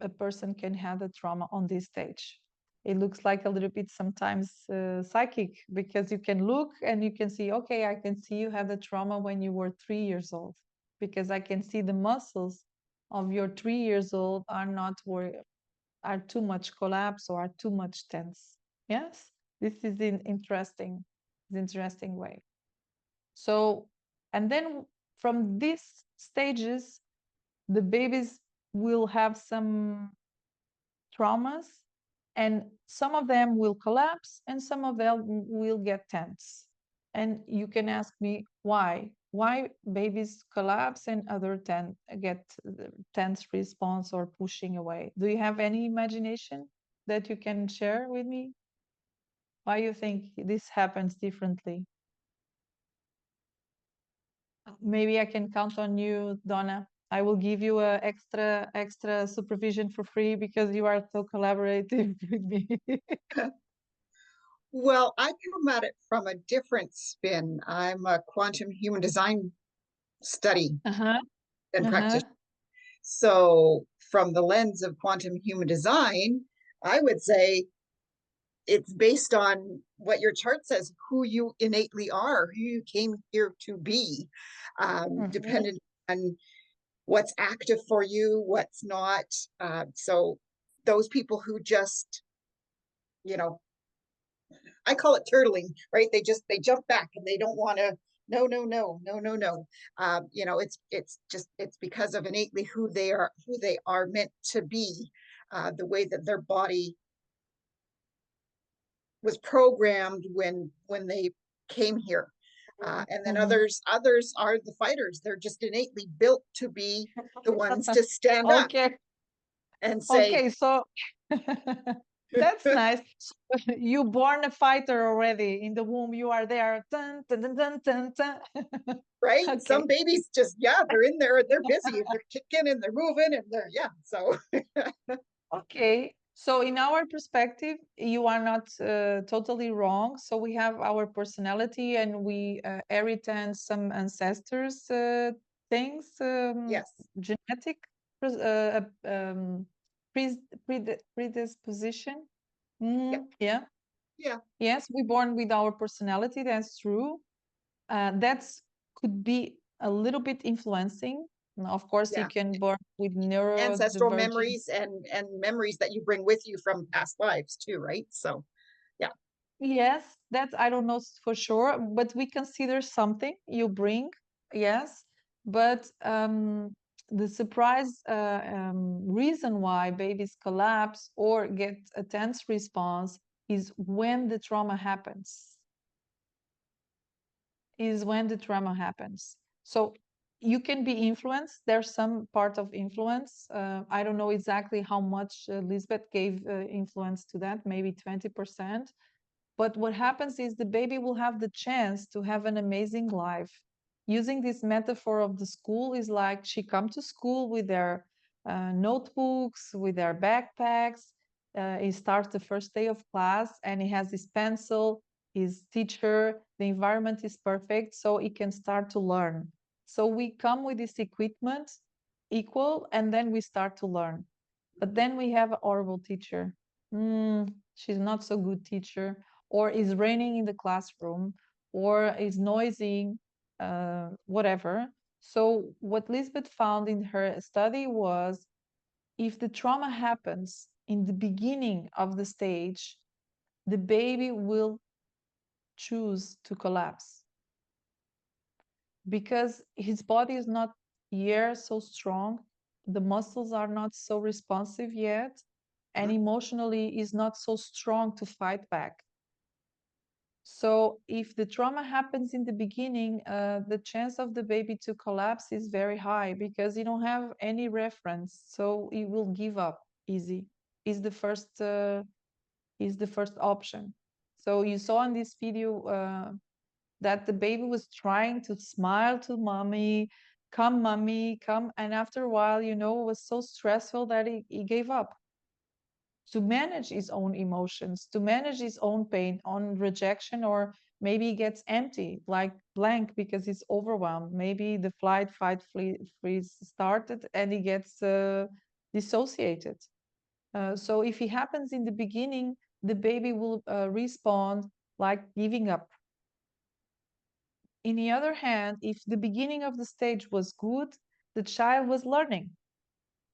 a person can have a trauma on this stage. It looks like a little bit sometimes psychic, because you can look and you can see, okay, I can see you had the trauma when you were 3 years old, because I can see the muscles of your 3 years old are not are too much collapse or are too much tense. Yes, this is interesting way. So, and then from these stages, the babies will have some traumas, and some of them will collapse and some of them will get tense. And you can ask me why babies collapse and other get tense response or pushing away. Do you have any imagination that you can share with me why you think this happens differently? Maybe I can count on you, Donna. I will give you a extra supervision for free because you are so collaborative with me. Well, I come at it from a different spin. I'm a quantum human design study and practitioner. So from the lens of quantum human design, I would say it's based on what your chart says, who you innately are, who you came here to be, dependent on what's active for you, what's not. So those people who just, I call it turtling, right? They jump back and they don't want to, no. It's because of innately who they are meant to be, the way that their body was programmed when they came here. And then others are the fighters. They're just innately built to be the ones to stand up and say, okay, so that's nice. You born a fighter already in the womb. You are there. Dun, dun, dun, dun, dun, dun. Right? Okay. Some babies just, they're in there, they're busy, they're kicking and they're moving and they're, so. Okay. So in our perspective, you are not totally wrong. So we have our personality and we inherit some ancestors things, Yes. genetic predisposition. Yeah. Yes, we're born with our personality. That's true. That's could be a little bit influencing. Of course, you can born with ancestral neurodivergent memories and memories that you bring with you from past lives too, right? So, yeah. Yes, that I don't know for sure, but we consider something you bring. Yes, but the surprise reason why babies collapse or get a tense response is when the trauma happens. So you can be influenced. There's some part of influence. I don't know exactly how much Lisbeth gave influence to that, maybe 20%. But what happens is the baby will have the chance to have an amazing life. Using this metaphor of the school is like she come to school with their notebooks, with their backpacks. He starts the first day of class and he has his pencil, his teacher, the environment is perfect, so he can start to learn. So we come with this equipment equal, and then we start to learn. But then we have a horrible teacher. She's not so good teacher, or is raining in the classroom, or is noisy, whatever. So what Lisbeth found in her study was if the trauma happens in the beginning of the stage, the baby will choose to collapse because his body is not yet so strong, the muscles are not so responsive yet, and emotionally is not so strong to fight back. So if the trauma happens in the beginning, the chance of the baby to collapse is very high because you don't have any reference. So he will give up easy. Is the first option. So you saw in this video that the baby was trying to smile to mommy, come, and after a while, it was so stressful that he gave up. To manage his own emotions, to manage his own pain, on rejection or Maybe he gets empty, like blank, because he's overwhelmed. Maybe the flight, fight, freeze started and he gets dissociated. So if it happens in the beginning, the baby will respond like giving up. In the other hand, if the beginning of the stage was good, the child was learning.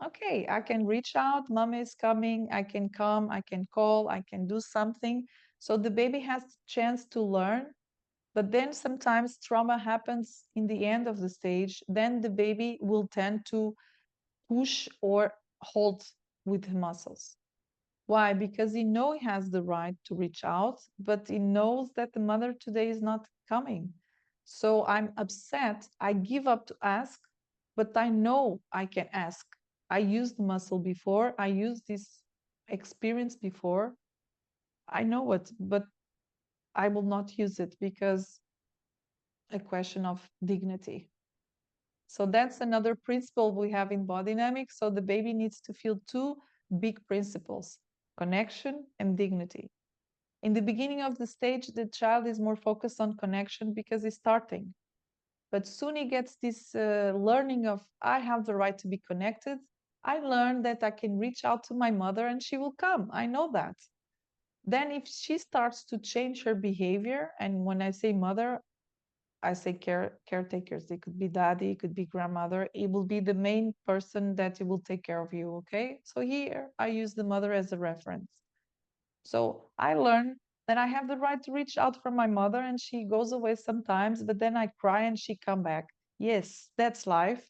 Okay, I can reach out, mom is coming, I can come, I can call, I can do something. So the baby has the chance to learn, but then sometimes trauma happens in the end of the stage. Then the baby will tend to push or hold with the muscles. Why? Because he knows he has the right to reach out, but he knows that the mother today is not coming. So I'm upset. I give up to ask, but I know I can ask. I used muscle before. I used this experience before. I know it, but I will not use it because a question of dignity. So that's another principle we have in Bodynamic. So the baby needs to feel two big principles: connection and dignity. In the beginning of the stage, the child is more focused on connection because he's starting. But soon he gets this learning of, I have the right to be connected. I learned that I can reach out to my mother and she will come. I know that. Then if she starts to change her behavior, and when I say mother, I say caretakers. They could be daddy, it could be grandmother. It will be the main person that will take care of you, okay? So here I use the mother as a reference. So I learned that I have the right to reach out for my mother, and she goes away sometimes, but then I cry and she come back. Yes, that's life.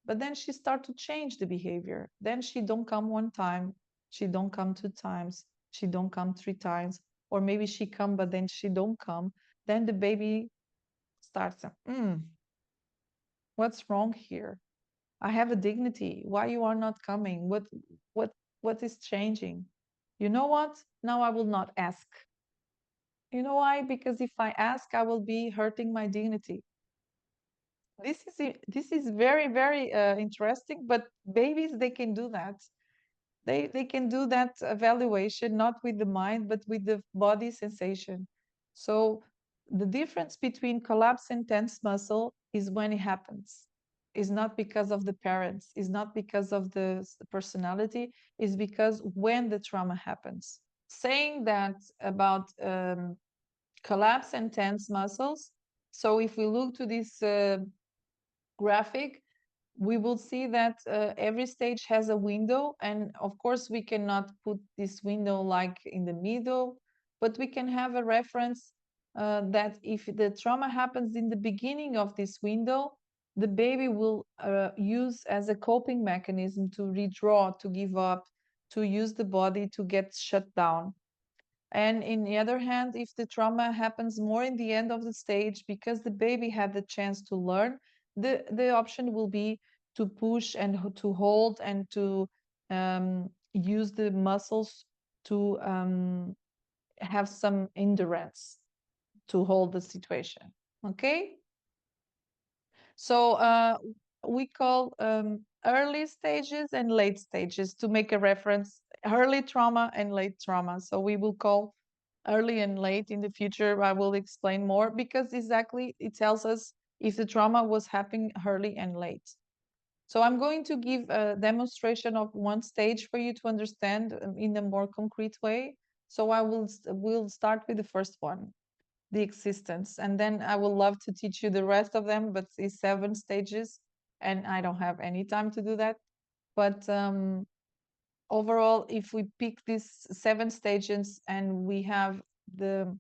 But then she start to change the behavior. Then she don't come one time, she don't come two times, she don't come three times, or maybe she come, but then she don't come. Then the baby starts, what's wrong here? I have a dignity. Why you are not coming? What is changing? You know what? Now I will not ask. You know why? Because if I ask, I will be hurting my dignity. This is very, very interesting, but babies, they can do that. They can do that evaluation, not with the mind, but with the body sensation. So the difference between collapse and tense muscle is when it happens. It's not because of the parents, it's not because of the personality, it's because when the trauma happens. Saying that about collapse and tense muscles, so if we look to this graphic, we will see that every stage has a window, and of course we cannot put this window like in the middle, but we can have a reference that if the trauma happens in the beginning of this window, the baby will use as a coping mechanism to redraw, to give up, to use the body to get shut down. And in the other hand, if the trauma happens more in the end of the stage, because the baby had the chance to learn, the option will be to push and to hold and to use the muscles to have some endurance to hold the situation. Okay? So we call early stages and late stages to make a reference, early trauma and late trauma. So we will call early and late in the future. I will explain more because exactly it tells us if the trauma was happening early and late. So I'm going to give a demonstration of one stage for you to understand in a more concrete way. So I will start with the first one, the existence, and then I will love to teach you the rest of them, but it's 7 stages and I don't have any time to do that. But overall, if we pick these 7 stages and we have the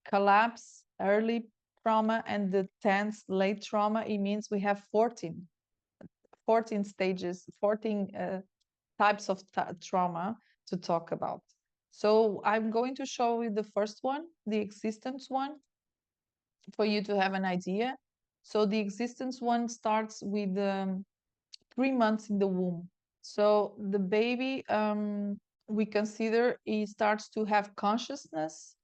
collapse, early trauma, and the tense, late trauma, it means we have 14 stages, 14 types of trauma to talk about. So I'm going to show you the first one, the existence one, for you to have an idea. So the existence one starts with 3 months in the womb. So the baby, we consider he starts to have consciousness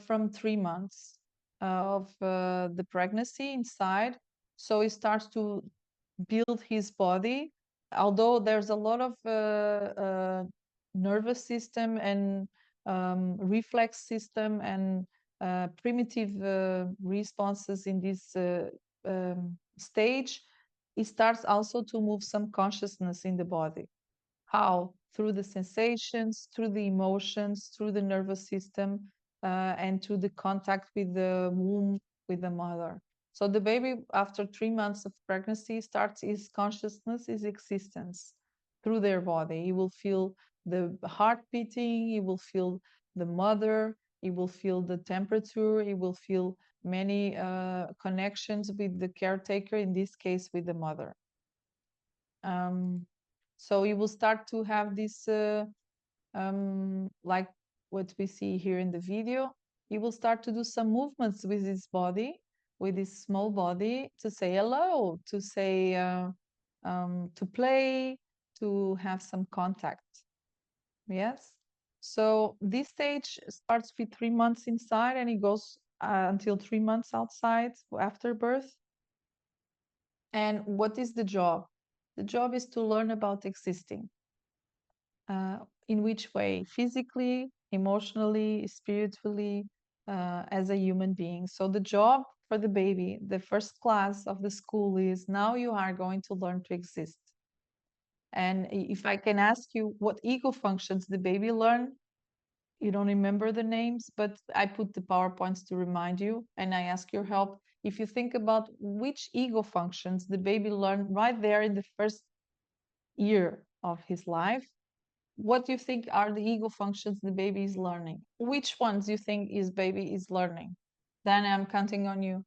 from 3 months of the pregnancy inside. So he starts to build his body, although there's a lot of nervous system and reflex system and primitive responses in this stage, it starts also to move some consciousness in the body. How? Through the sensations, through the emotions, through the nervous system, and through the contact with the womb, with the mother. So the baby, after 3 months of pregnancy, starts his consciousness, his existence through their body. He will feel the heart beating, he will feel the mother, he will feel the temperature, he will feel many connections with the caretaker, in this case with the mother. So you will start to have this, like what we see here in the video. He will start to do some movements with his body, with his small body, to say hello, to say, to play, to have some contact. Yes. So this stage starts with 3 months inside, and it goes until 3 months outside after birth. And what is the job? The job is to learn about existing. In which way? Physically, emotionally, spiritually, as a human being. So the job for the baby, the first class of the school, is now you are going to learn to exist. And if I can ask you what ego functions the baby learn, you don't remember the names, but I put the PowerPoints to remind you, and I ask your help. If you think about which ego functions the baby learned right there in the first year of his life, what do you think are the ego functions the baby is learning? Which ones do you think his baby is learning? Then I'm counting on you.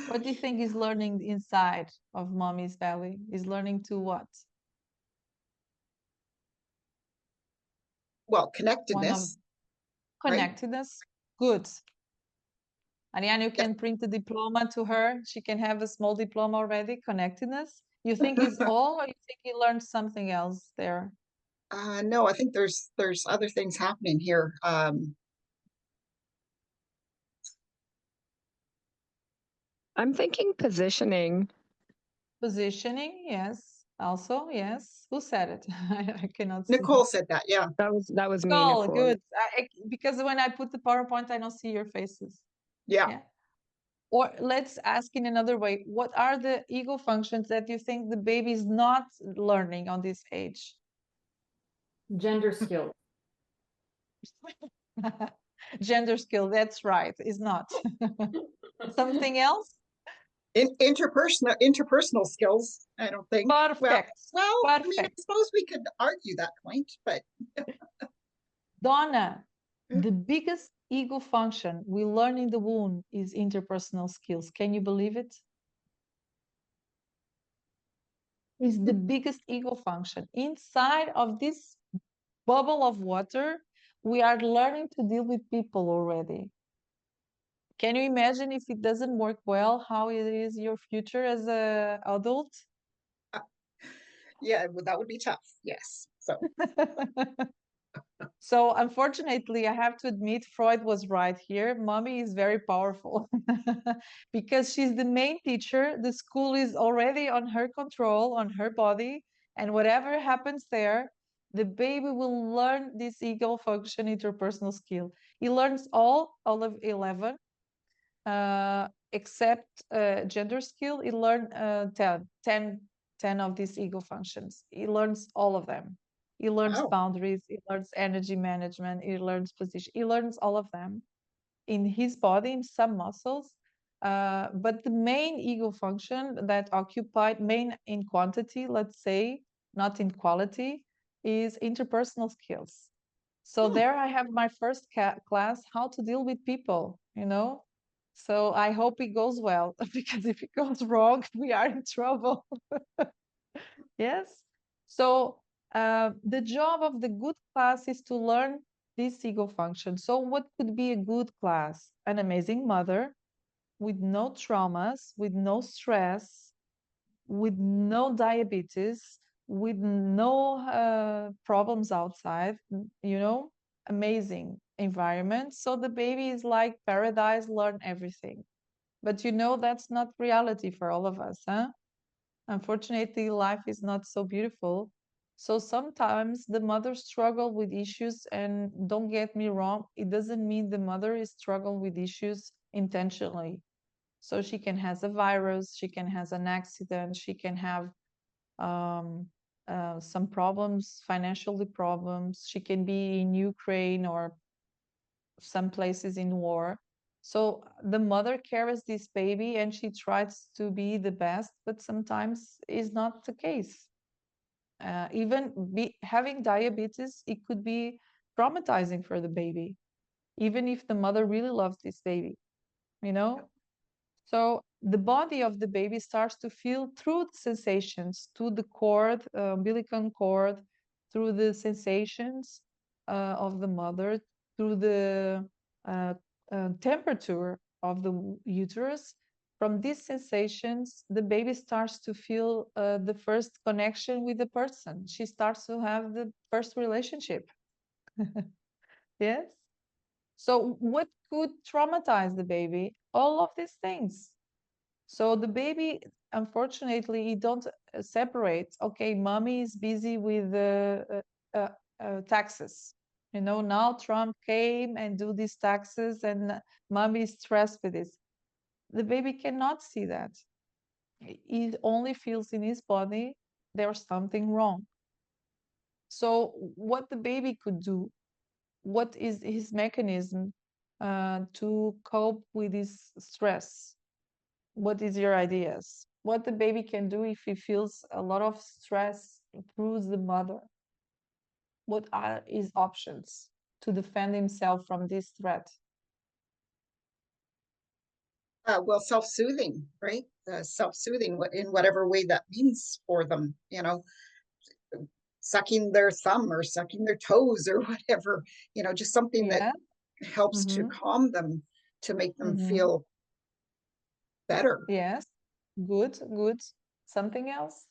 What do you think is learning inside of mommy's belly? Is learning to what? Well, connectedness. Connectedness. Right? Good. Ariane, you can print the diploma to her. She can have a small diploma already. Connectedness. You think it's all, or you think he learned something else there? No, I think there's other things happening here. I'm thinking positioning. Positioning, yes. Also, yes. Who said it? I cannot see. Nicole said that, yeah. That was me, Nicole, Nicole. good. Because when I put the PowerPoint, I don't see your faces. Yeah. Or let's ask in another way. What are the ego functions that you think the baby is not learning on this age? Gender skills. Gender skill, that's right, is not. Something else? Interpersonal skills, I don't think. Perfect. Well, Perfect. I mean, I suppose we could argue that point, but Donna, the biggest ego function we learn in the womb is interpersonal skills. Can you believe it? Is the biggest ego function. Inside of this bubble of water, we are learning to deal with people already. Can you imagine if it doesn't work well, how it is your future as an adult? Yeah, that would be tough. Yes. So. So unfortunately, I have to admit Freud was right here. Mommy is very powerful because she's the main teacher. The school is already on her control, on her body. And whatever happens there, the baby will learn this ego function interpersonal skill. He learns all of 11, except gender skill. He learned 10 of these ego functions. He learns all of them. He learns boundaries, he learns energy management, he learns position, he learns all of them in his body, in some muscles. But the main ego function that occupied main in quantity, let's say, not in quality, is interpersonal skills. So there I have my first class, how to deal with people, you know? So I hope it goes well, because if it goes wrong, we are in trouble. Yes. So the job of the good class is to learn this ego function. So what could be a good class? An amazing mother with no traumas, with no stress, with no diabetes, with no problems outside, you know, amazing environment. So the baby is like paradise, learn everything. But you know, that's not reality for all of us, huh? Unfortunately, life is not so beautiful. So sometimes the mother struggle with issues, and don't get me wrong, it doesn't mean the mother is struggling with issues intentionally. So she can has a virus, she can has an accident, she can have um, some problems, financially problems. She can be in Ukraine or some places in war. So the mother carries this baby and she tries to be the best, but sometimes is not the case. Even having diabetes, it could be traumatizing for the baby, even if the mother really loves this baby, you know? So the body of the baby starts to feel through the sensations, to the cord, umbilical cord, through the sensations of the mother, through the uh, temperature of the uterus. From these sensations, the baby starts to feel the first connection with the person. She starts to have the first relationship. Yes. So what could traumatize the baby? All of these things. So the baby, unfortunately, he don't separate. Okay, mommy is busy with taxes. You know, now Trump came and do these taxes, and mommy is stressed with this. The baby cannot see that. He only feels in his body there's something wrong. So what the baby could do, what is his mechanism to cope with this stress? What is your ideas? What the baby can do if he feels a lot of stress through the mother? What are his options to defend himself from this threat? Well, self-soothing, right? Self-soothing in whatever way that means for them, sucking their thumb or sucking their toes or whatever, just something that Yeah. helps to calm them, to make them feel better. Yes. Good, good. Something else?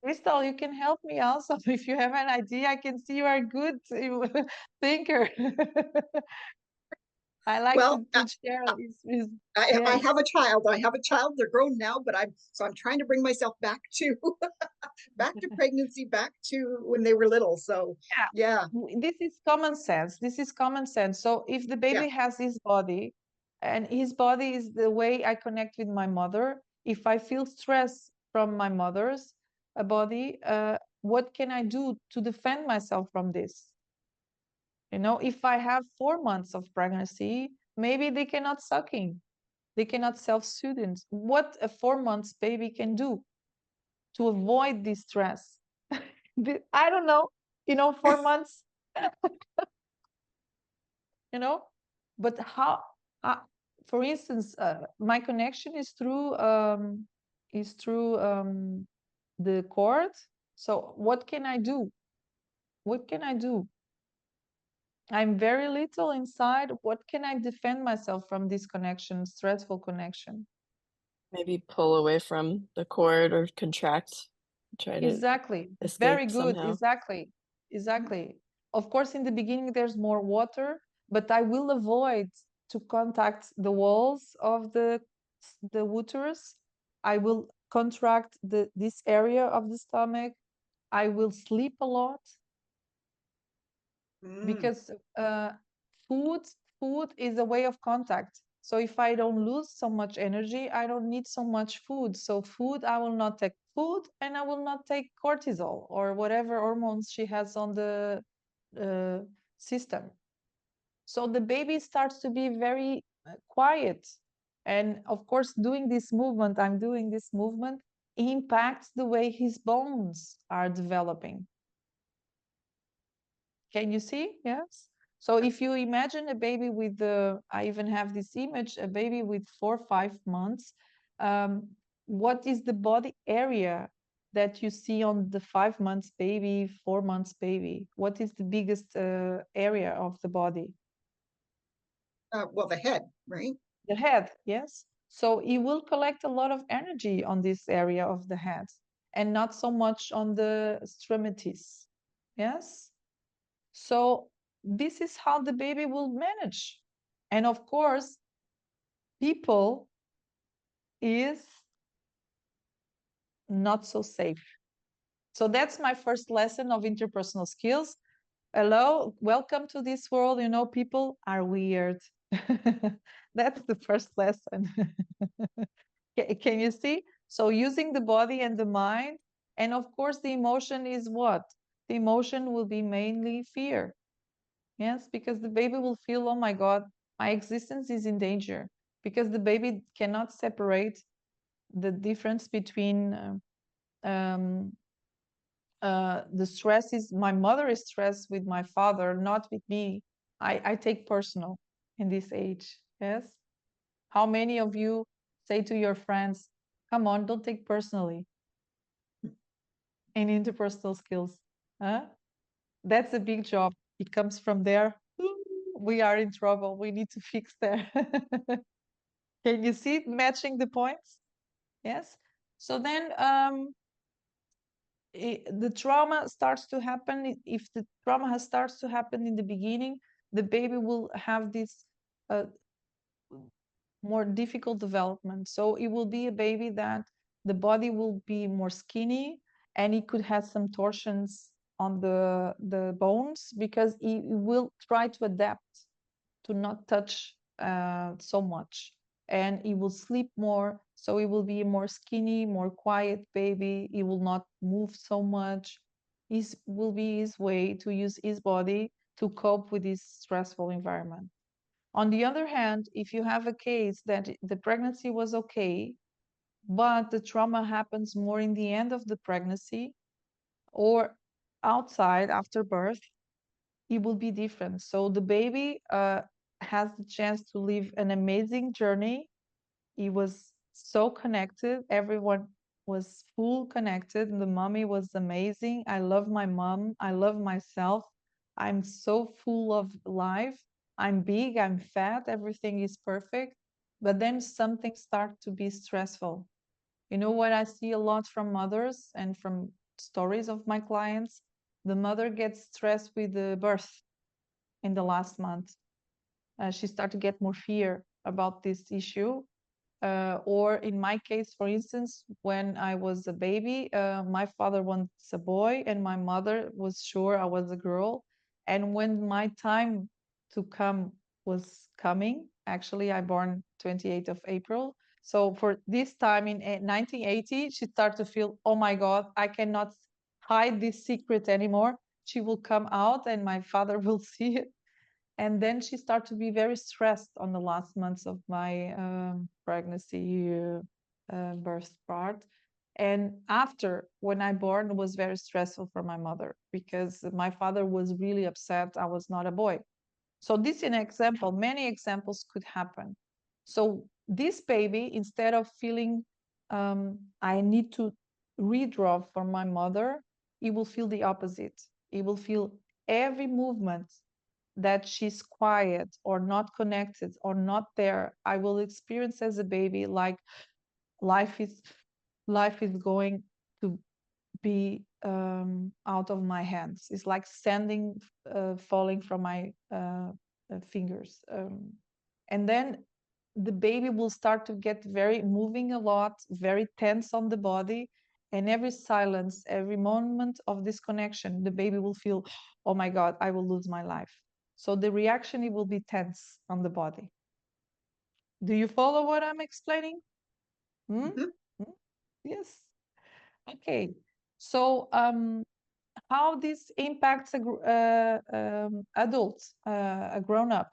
Crystal, you can help me also. If you have an idea, I can see you are a good thinker. I like Well, to share. I Yes. have a child. I have a child. They're grown now, but I'm trying to bring myself back to back to pregnancy, back to when they were little. So yeah. This is common sense. This is common sense. So if the baby Yeah. has his body, and his body is the way I connect with my mother, if I feel stress from my mother's body, what can I do to defend myself from this? You know, if I have 4 months of pregnancy, maybe they cannot sucking, they cannot self-soothing. What a 4 months baby can do to avoid this stress? I don't know. 4 months. you know but how for instance, my connection is through the cord. So what can I do? I'm very little inside. What can I defend myself from this connection, stressful connection? Maybe pull away from the cord or contract, try to Exactly. escape Very good. somehow. Exactly. Of course, in the beginning, there's more water, but I will avoid to contact the walls of the uterus. I will contract this area of the stomach. I will sleep a lot because food food is a way of contact. So if I don't lose so much energy, I don't need so much food. So food, I will not take food, and I will not take cortisol or whatever hormones she has on the uh, system. So the baby starts to be very quiet. And of course, I'm doing this movement impacts the way his bones are developing. Can you see? Yes. So if you imagine a baby with I even have this image, a baby with 4 or 5 months, what is the body area that you see on the 5 months baby, 4 months baby? What is the biggest area of the body? Well, the head, right? The head, yes. So it will collect a lot of energy on this area of the head and not so much on the extremities. Yes. So this is how the baby will manage. And of course, people is not so safe. So that's my first lesson of interpersonal skills. Hello, welcome to this world. You know, people are weird. That's the first lesson. Can you see? So using the body and the mind, and of course the emotion is what? The emotion will be mainly fear. Yes, because the baby will feel, oh my God, my existence is in danger, because the baby cannot separate the difference between the stress is my mother is stressed with my father, not with me. I take personal in this age. Yes. How many of you say to your friends, come on, don't take personally in interpersonal skills? Huh? That's a big job. It comes from there. We are in trouble. We need to fix there. Can you see it matching the points? Yes. So then the trauma starts to happen. If the trauma starts to happen in the beginning, the baby will have this more difficult development. So it will be a baby that the body will be more skinny, and it could have some torsions on the bones, because it will try to adapt to not touch so much, and it will sleep more. So it will be a more skinny, more quiet baby. It will not move so much. It will be his way to use his body to cope with this stressful environment. On the other hand, if you have a case that the pregnancy was okay, but the trauma happens more in the end of the pregnancy or outside after birth, it will be different. So the baby has the chance to live an amazing journey. He was so connected. Everyone was full connected. The mommy was amazing. I love my mom. I love myself. I'm so full of life. I'm big, I'm fat, everything is perfect. But then something starts to be stressful. You know what I see a lot from mothers and from stories of my clients? The mother gets stressed with the birth in the last month. She started to get more fear about this issue. Or in my case, for instance, when I was a baby, my father wants a boy and my mother was sure I was a girl. And when my time to come was coming, actually I born 28th of April. So for this time in 1980, she started to feel, oh my God, I cannot hide this secret anymore. She will come out and my father will see it. And then she started to be very stressed on the last months of my pregnancy birth part. And after, when I born, it was very stressful for my mother, because my father was really upset I was not a boy. So this is an example. Many examples could happen. So this baby, instead of feeling I need to redraw for my mother, he will feel the opposite. He will feel every movement that she's quiet or not connected or not there, I will experience as a baby like life is going to be out of my hands. It's like sanding falling from my fingers. And then the baby will start to get very moving a lot, very tense on the body. And every silence, every moment of disconnection, the baby will feel, oh my God, I will lose my life. So the reaction, it will be tense on the body. Do you follow what I'm explaining? Yes. Okay. So how this impacts adults, a grown-up.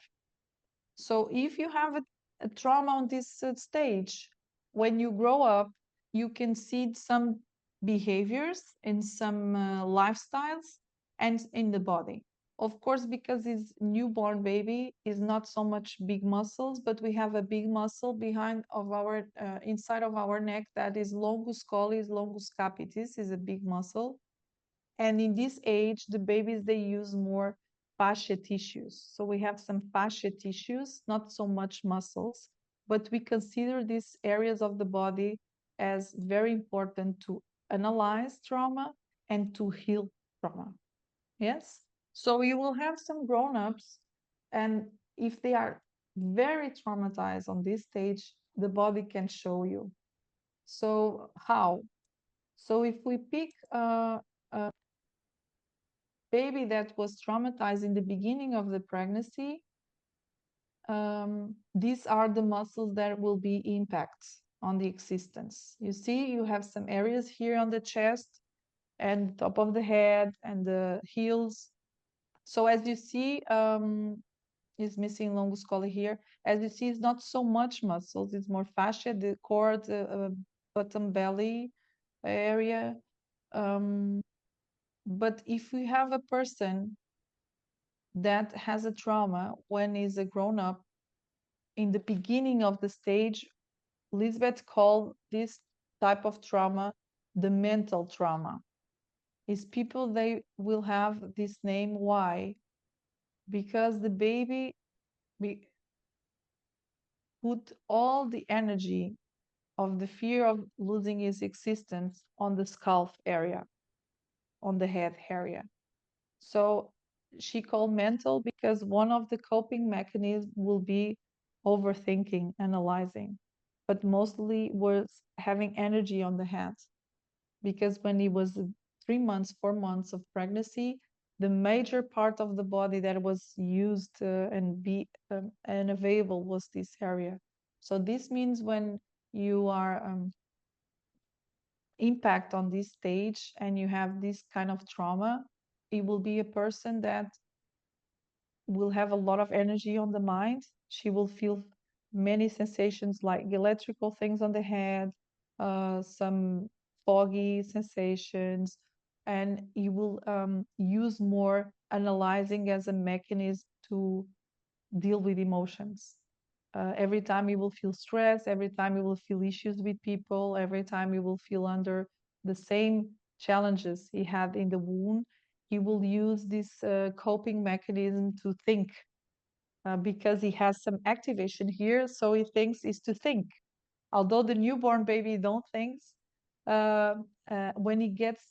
So if you have a trauma on this stage, when you grow up, you can see some behaviors and some lifestyles and in the body. Of course, because his newborn baby is not so much big muscles, but we have a big muscle behind of our inside of our neck that is longus collis, longus capitis is a big muscle. And in this age, the babies, they use more fascia tissues. So we have some fascia tissues, not so much muscles, but we consider these areas of the body as very important to analyze trauma and to heal trauma. Yes? So you will have some grown-ups, and if they are very traumatized on this stage, the body can show you. So how? So if we pick a baby that was traumatized in the beginning of the pregnancy, these are the muscles that will be impact on the existence. You see, you have some areas here on the chest and top of the head and the heels. So as you see, is missing longus colli here. As you see, it's not so much muscles, it's more fascia, the core, the bottom belly area. But if we have a person that has a trauma when he's a grown-up, in the beginning of the stage, Lisbeth called this type of trauma the mental trauma. Is people, they will have this name. Why? Because the baby put all the energy of the fear of losing his existence on the scalp area, on the head area. So she called mental because one of the coping mechanisms will be overthinking, analyzing, but mostly was having energy on the head. Because when he was 3 months, 4 months of pregnancy, the major part of the body that was used and available was this area. So this means when you are impact on this stage and you have this kind of trauma, it will be a person that will have a lot of energy on the mind. She will feel many sensations like electrical things on the head, some foggy sensations, and you will use more analyzing as a mechanism to deal with emotions. Every time you will feel stress, every time you will feel issues with people, every time you will feel under the same challenges he had in the womb, he will use this coping mechanism to think because he has some activation here. So he thinks is to think. Although the newborn baby don't think, when he gets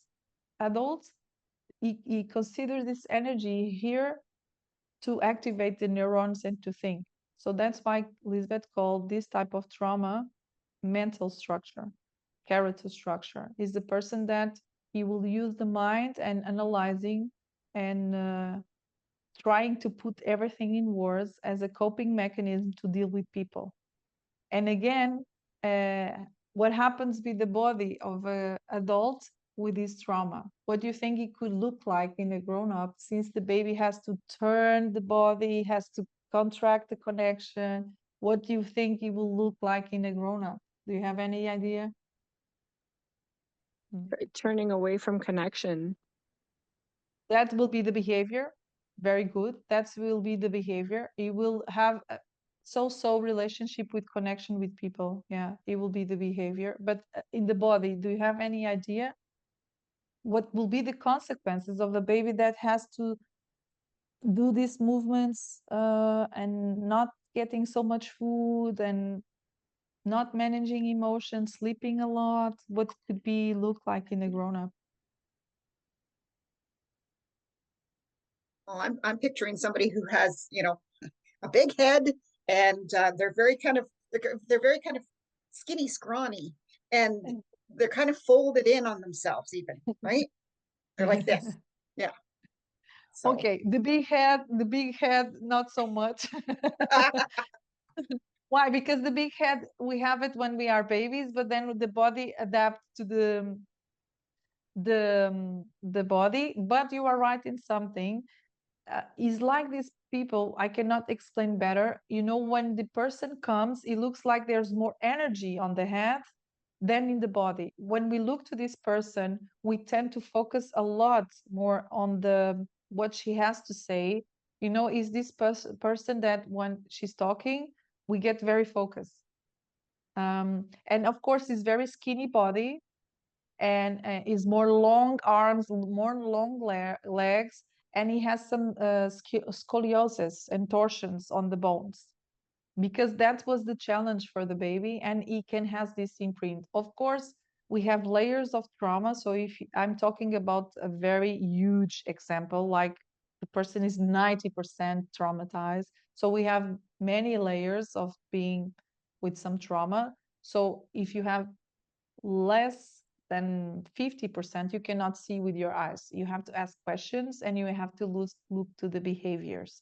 adult, he considers this energy here to activate the neurons and to think. So that's why Lisbeth called this type of trauma mental structure, character structure. Is the person that he will use the mind and analyzing and trying to put everything in words as a coping mechanism to deal with people. And again, what happens with the body of an adult with this trauma? What do you think it could look like in a grown-up, since the baby has to turn the body, has to contract the connection? What do you think it will look like in a grown-up? Do you have any idea? Turning away from connection. That will be the behavior. Very good. That will be the behavior. It will have a so-so relationship with connection with people. Yeah, it will be the behavior. But in the body, do you have any idea what will be the consequences of the baby that has to do these movements and not getting so much food and not managing emotions, sleeping a lot? What could be look like in a grown-up? Well, I'm picturing somebody who has, a big head, and they're very kind of skinny, scrawny, and they're kind of folded in on themselves, even, right? They're like this, yeah. So. Okay, the big head, not so much. Why? Because the big head, we have it when we are babies, but then the body adapts to the body. But you are right in something. It's like these people, I cannot explain better. When the person comes, it looks like there's more energy on the head than in the body. When we look to this person, we tend to focus a lot more on what she has to say. Is this person that when she's talking, we get very focused. And of course, it's very skinny body and is more long arms, more long legs, and he has some scoliosis and torsions on the bones, because that was the challenge for the baby, and he can has this imprint. Of course, we have layers of trauma. So if I'm talking about a very huge example, like the person is 90% traumatized, so we have many layers of being with some trauma. So if you have less than 50%, you cannot see with your eyes. You have to ask questions and you have to look to the behaviors.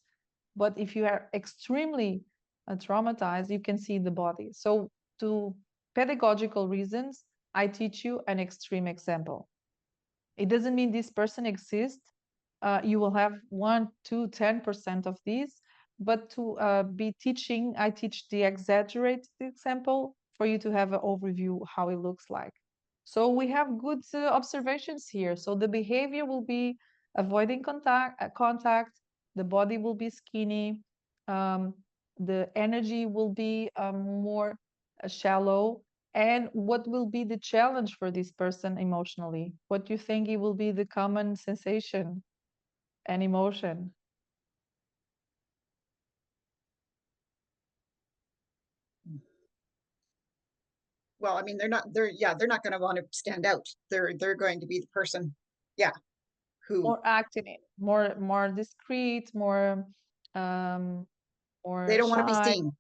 But if you are extremely traumatized, you can see the body. So to pedagogical reasons, I teach you an extreme example. It doesn't mean this person exists. You will have 1, 2, 10% of these, but to be teaching, I teach the exaggerated example for you to have an overview how it looks like. So we have good observations here. So the behavior will be avoiding contact, the body will be skinny, the energy will be more shallow. And what will be the challenge for this person emotionally? What do you think it will be the common sensation and emotion? Well, I mean, they're not going to want to stand out. They're going to be the person, who More acting, more discreet, more they don't want to be shy. seen.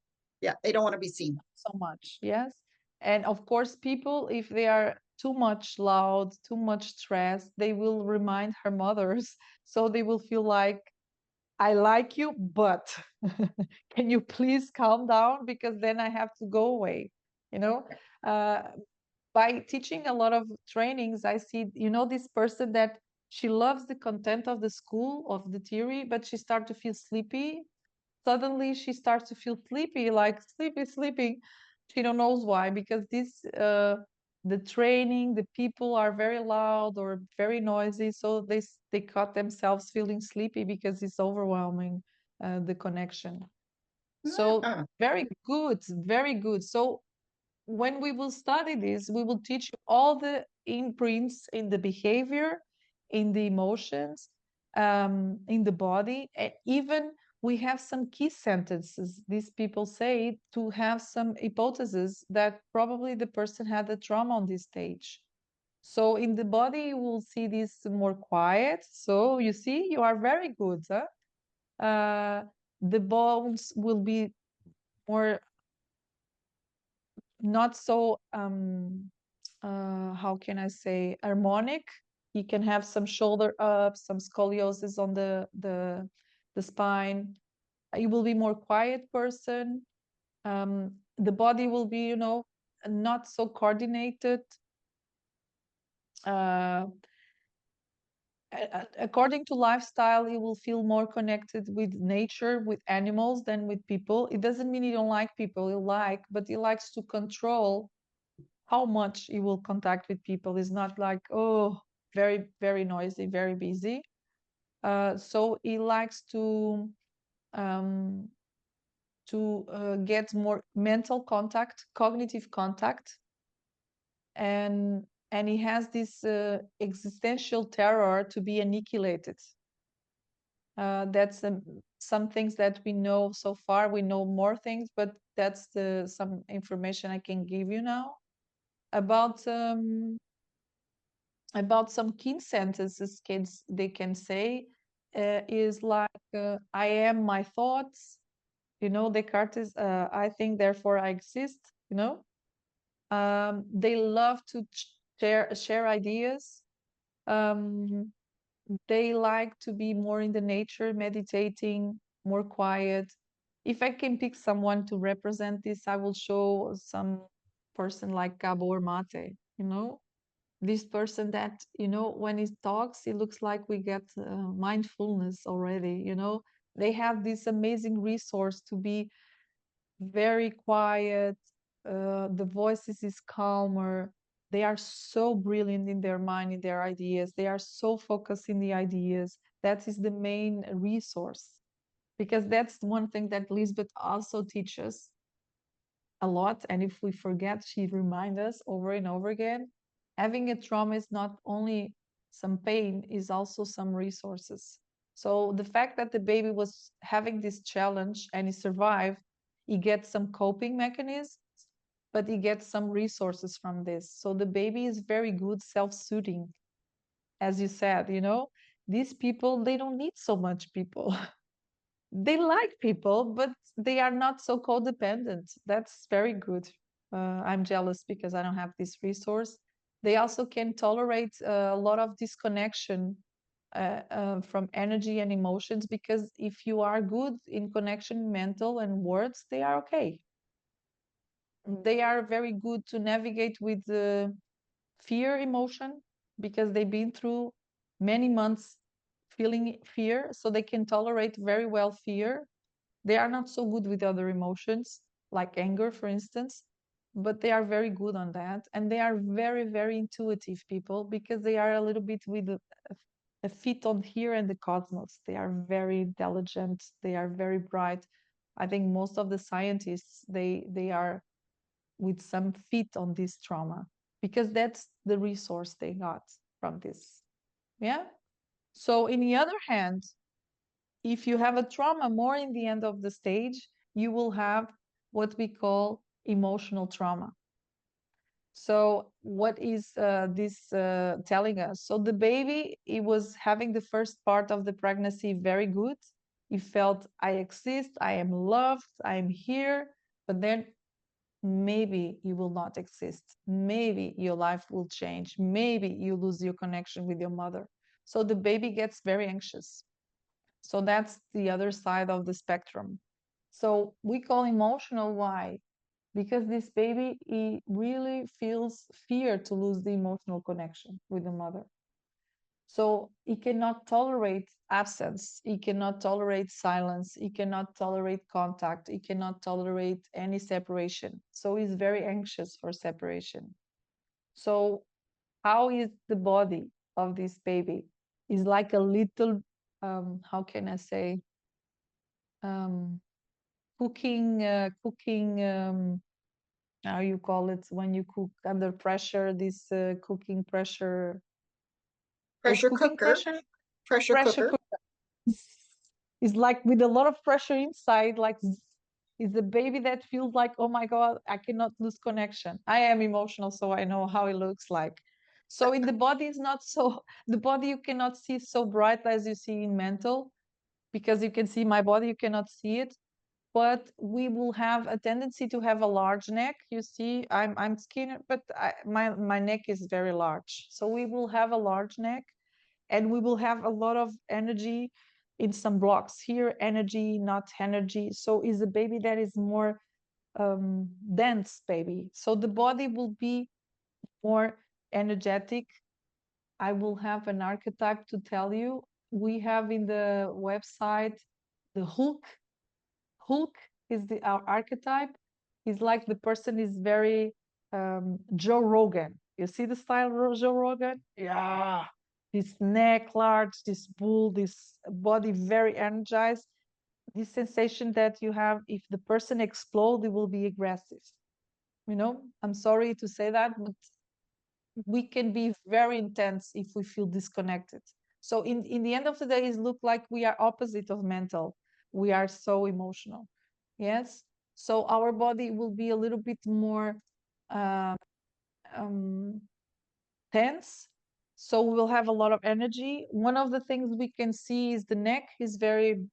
Yeah, they don't want to be seen So much, yes. And of course, people, if they are too much loud, too much stressed, they will remind her mothers. So they will feel like, I like you, but can you please calm down? Because then I have to go away. You know, uh, by teaching a lot of trainings, I see, this person that she loves the content of the school, of the theory, but she starts to feel sleepy. Suddenly she starts to feel sleepy, like sleeping. She don't knows why, because the training, the people are very loud or very noisy, so they caught themselves feeling sleepy because it's overwhelming, the connection. So very good, very good. So when we will study this, we will teach you all the imprints in the behavior, in the emotions, in the body, and even we have some key sentences these people say to have some hypotheses that probably the person had a trauma on this stage. So in the body, you will see this more quiet. So you see, you are very good. Huh? The bones will be more not so how can I say, harmonic. You can have some shoulder up, some scoliosis on the spine. You will be more quiet person. The body will be, not so coordinated. According to lifestyle, you will feel more connected with nature, with animals than with people. It doesn't mean you don't like people, you like, but he likes to control how much he will contact with people. Is not like, oh, very, very noisy, very busy. So he likes um, to get more mental contact, cognitive contact, and he has this existential terror to be annihilated. That's some things that we know so far. We know more things, but that's some information I can give you now about some key sentences kids they can say, is like, I am my thoughts. Descartes is, I think, therefore I exist. They love to share ideas. They like to be more in the nature, meditating, more quiet. If I can pick someone to represent this, I will show some person like Gabor Mate. This person that, when he talks, it looks like we get mindfulness already. They have this amazing resource to be very quiet. The voices is calmer. They are so brilliant in their mind, in their ideas. They are so focused in the ideas. That is the main resource, because that's one thing that Lisbeth also teaches a lot. And if we forget, she reminds us over and over again. Having a trauma is not only some pain, is also some resources. So the fact that the baby was having this challenge and he survived, he gets some coping mechanisms, but he gets some resources from this. So the baby is very good self-soothing. As you said, these people, they don't need so much people. They like people, but they are not so codependent. That's very good. I'm jealous because I don't have this resource. They also can tolerate a lot of disconnection from energy and emotions, because if you are good in connection, mental and words, they are okay. They are very good to navigate with the fear emotion, because they've been through many months feeling fear, so they can tolerate very well fear. They are not so good with other emotions, like anger, for instance, but they are very good on that. And they are very, very intuitive people, because they are a little bit with a feet on here and the cosmos. They are very intelligent. They are very bright. I think most of the scientists, they are with some feet on this trauma, because that's the resource they got from this. Yeah. So in the other hand, if you have a trauma more in the end of the stage, you will have what we call emotional trauma. So what is this telling us? So the baby, he was having the first part of the pregnancy very good. He felt, I exist, I am loved, I am here. But then maybe you will not exist. Maybe your life will change. Maybe you lose your connection with your mother. So the baby gets very anxious. So that's the other side of the spectrum. So we call emotional. Why? Because this baby, he really feels fear to lose the emotional connection with the mother. So he cannot tolerate absence. He cannot tolerate silence. He cannot tolerate contact. He cannot tolerate any separation. So he's very anxious for separation. So how is the body of this baby? Is like a little, how can I say, cooking, how you call it when you cook under pressure, this cooking pressure. Pressure cooking cooker. Pressure cooker. Is like with a lot of pressure inside, like is a baby that feels like, oh my God, I cannot lose connection. I am emotional, so I know how it looks like. So in the body is not so, the body you cannot see so bright as you see in mental, because you can see my body, you cannot see it. But we will have a tendency to have a large neck. You see, I'm skinny, but my neck is very large. So we will have a large neck, and we will have a lot of energy in some blocks here, energy, not energy. So is a baby that is more dense baby. So the body will be more energetic. I will have an archetype to tell you. We have in the website the Hulk. Hulk is our archetype. Is like the person is very Joe Rogan. You see the style of Joe Rogan? Yeah. This neck large, this bull, this body very energized. This sensation that you have, if the person explodes, it will be aggressive. You know, I'm sorry to say that, but we can be very intense if we feel disconnected. So in the end of the day, it looks like we are opposite of mental. We are so emotional. Yes. So our body will be a little bit more tense. So we will have a lot of energy. One of the things we can see is the neck is very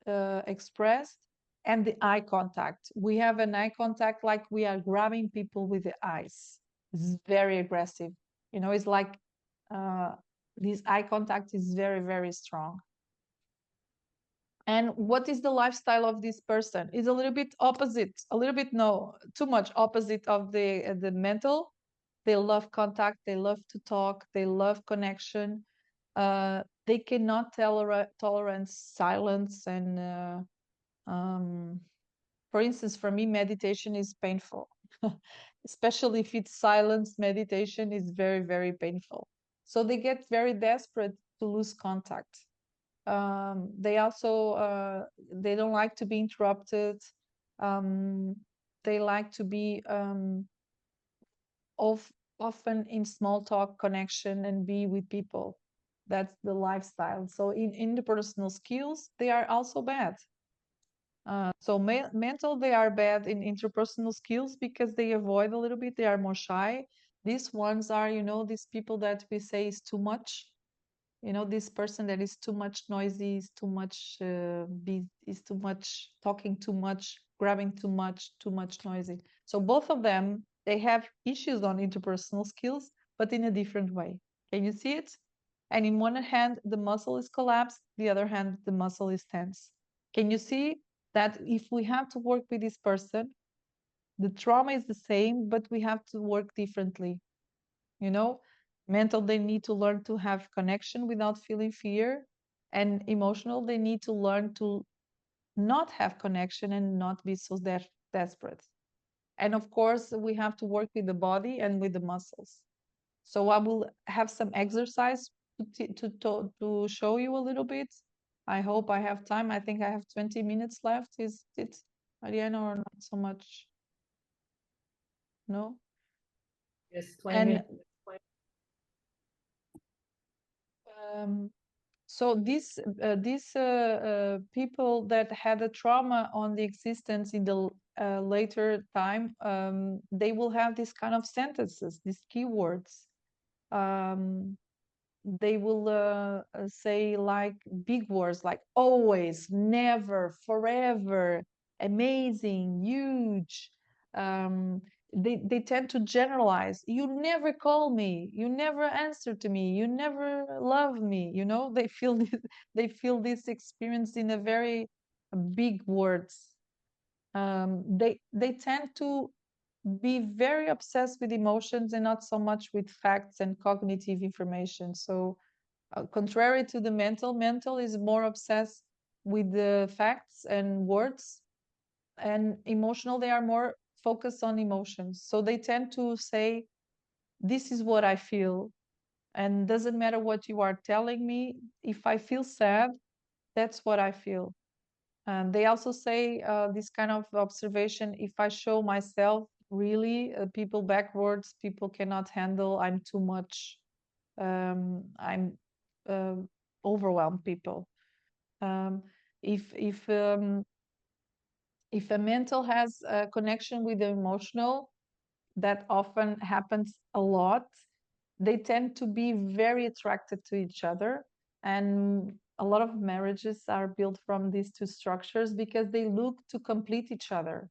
expressed, and the eye contact. We have an eye contact like we are grabbing people with the eyes. It's very aggressive. You know, it's like this eye contact is very, very strong. And what is the lifestyle of this person? Is a little bit opposite, a little bit, no, too much opposite of the mental. They love contact, they love to talk, they love connection. They cannot tolerate silence. And for instance, for me, meditation is painful. Especially if it's silence, meditation is very, very painful. So they get very desperate to lose contact. They also they don't like to be interrupted. They like to be often in small talk connection and be with people. That's the lifestyle. So in interpersonal skills, they are also bad. So mental, they are bad in interpersonal skills because they avoid a little bit. They are more shy. These ones are, you know, these people that we say is too much. You know, this person that is too much noisy, is too much is too much talking, too much grabbing, too much noisy. So both of them, they have issues on interpersonal skills, but in a different way. Can you see it? And in one hand, the muscle is collapsed, the other hand, the muscle is tense. Can you see that if we have to work with this person, the trauma is the same, but we have to work differently? You know, mental, they need to learn to have connection without feeling fear, and emotional, they need to learn to not have connection and not be so desperate. And of course, we have to work with the body and with the muscles. So I will have some exercise to show you a little bit. I hope I have time. I think I have 20 minutes left. Is it, Ariana, or not so much? No? Yes, 20 And minutes. so these people that had a trauma on the existence in the later time, they will have these kind of sentences, these keywords. They will say like big words like always, never, forever, amazing, huge. They tend to generalize. You never call me, you never answer to me, you never love me. You know, they feel this, they feel this experience in a very big words. They tend to be very obsessed with emotions and not so much with facts and cognitive information. So contrary to the mental is more obsessed with the facts and words, and emotional, they are more focused on emotions. So they tend to say, this is what I feel, and doesn't matter what you are telling me. If I feel sad, that's what I feel. And they also say this kind of observation: if I show myself really, people backwards, people cannot handle, I'm too much, I'm overwhelmed people. Um, if a mental has a connection with the emotional, that often happens a lot. They tend to be very attracted to each other, and a lot of marriages are built from these two structures because they look to complete each other.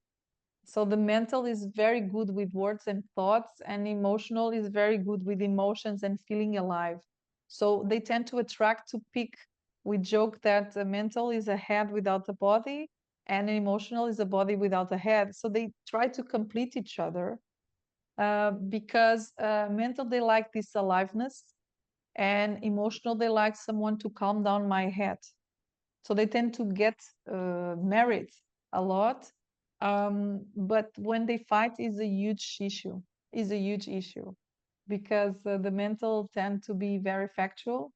So the mental is very good with words and thoughts, and emotional is very good with emotions and feeling alive. So they tend to attract to pick. We joke that the mental is a head without a body, and emotional is a body without a head. So they try to complete each other because mental, they like this aliveness, and emotional, they like someone to calm down my head. So they tend to get married a lot. But when they fight is a huge issue, because the mental tend to be very factual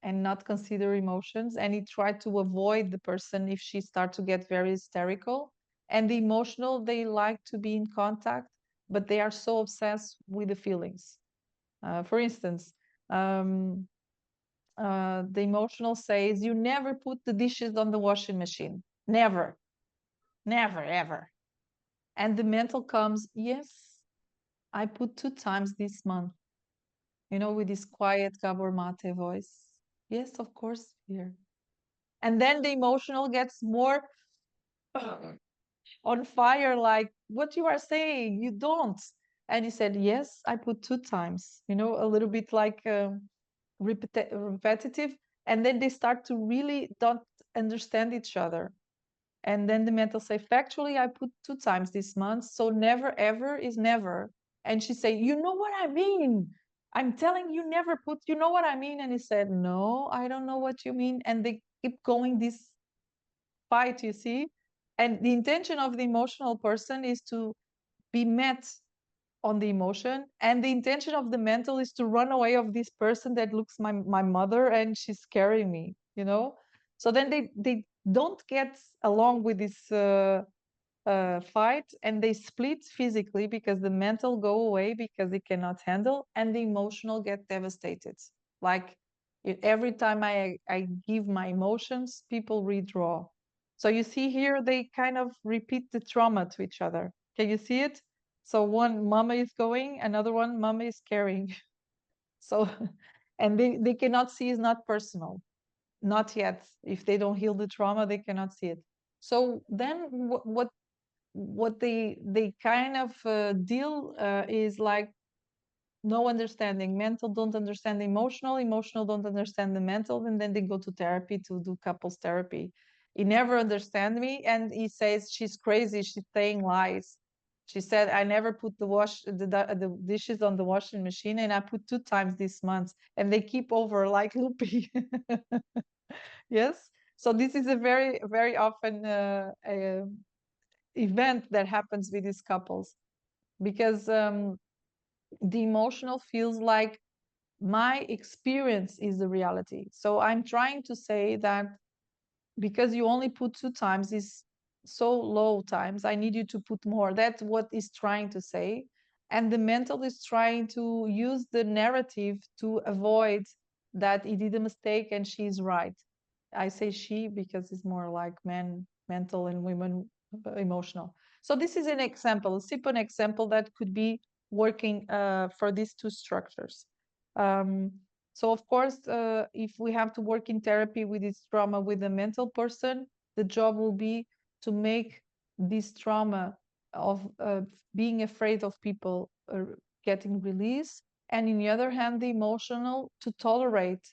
and not consider emotions, and he tried to avoid the person if she starts to get very hysterical. And the emotional, they like to be in contact, but they are so obsessed with the feelings. For instance, the emotional says, you never put the dishes on the washing machine. Never, never, ever. And the mental comes, yes, I put 2 times this month, you know, with this quiet Gabor Mate voice. Yes, of course, here. And then the emotional gets more on fire, like, what you are saying, you don't. And he said, yes, I put 2 times, you know, a little bit like repetitive. And then they start to really don't understand each other. And then the mental say, factually, I put 2 times this month, so never ever is never. And she say, you know what I mean? I'm telling you, never put, you know what I mean? And he said, no, I don't know what you mean. And they keep going this fight, you see. And the intention of the emotional person is to be met on the emotion, and the intention of the mental is to run away of this person that looks my mother and she's scaring me, you know. So then they don't get along with this fight, and they split physically because the mental go away because they cannot handle, and the emotional get devastated. Like every time I give my emotions, people withdraw. So you see here, they kind of repeat the trauma to each other. Can you see it? So one, mama is going, another one, mama is carrying. So, and they cannot see, it's not personal, not yet. If they don't heal the trauma, they cannot see it. So then what they kind of deal is like, no understanding. Mental don't understand emotional, emotional don't understand the mental, and then they go to therapy to do couples therapy. He never understand me, and he says she's crazy, she's saying lies. She said, I never put the dishes on the washing machine, and I put 2 times this month, and they keep over like loopy. Yes. So this is a very, very often event that happens with these couples, because the emotional feels like my experience is the reality. So I'm trying to say that because you only put 2 times is so low times, I need you to put more. That's what is trying to say. And the mental is trying to use the narrative to avoid that he did a mistake and she's right. I say she because it's more like men mental and women emotional. So this is an example, a simple example that could be working for these 2 structures. So of course, if we have to work in therapy with this trauma with a mental person, the job will be to make this trauma of being afraid of people getting released, and in the other hand, the emotional to tolerate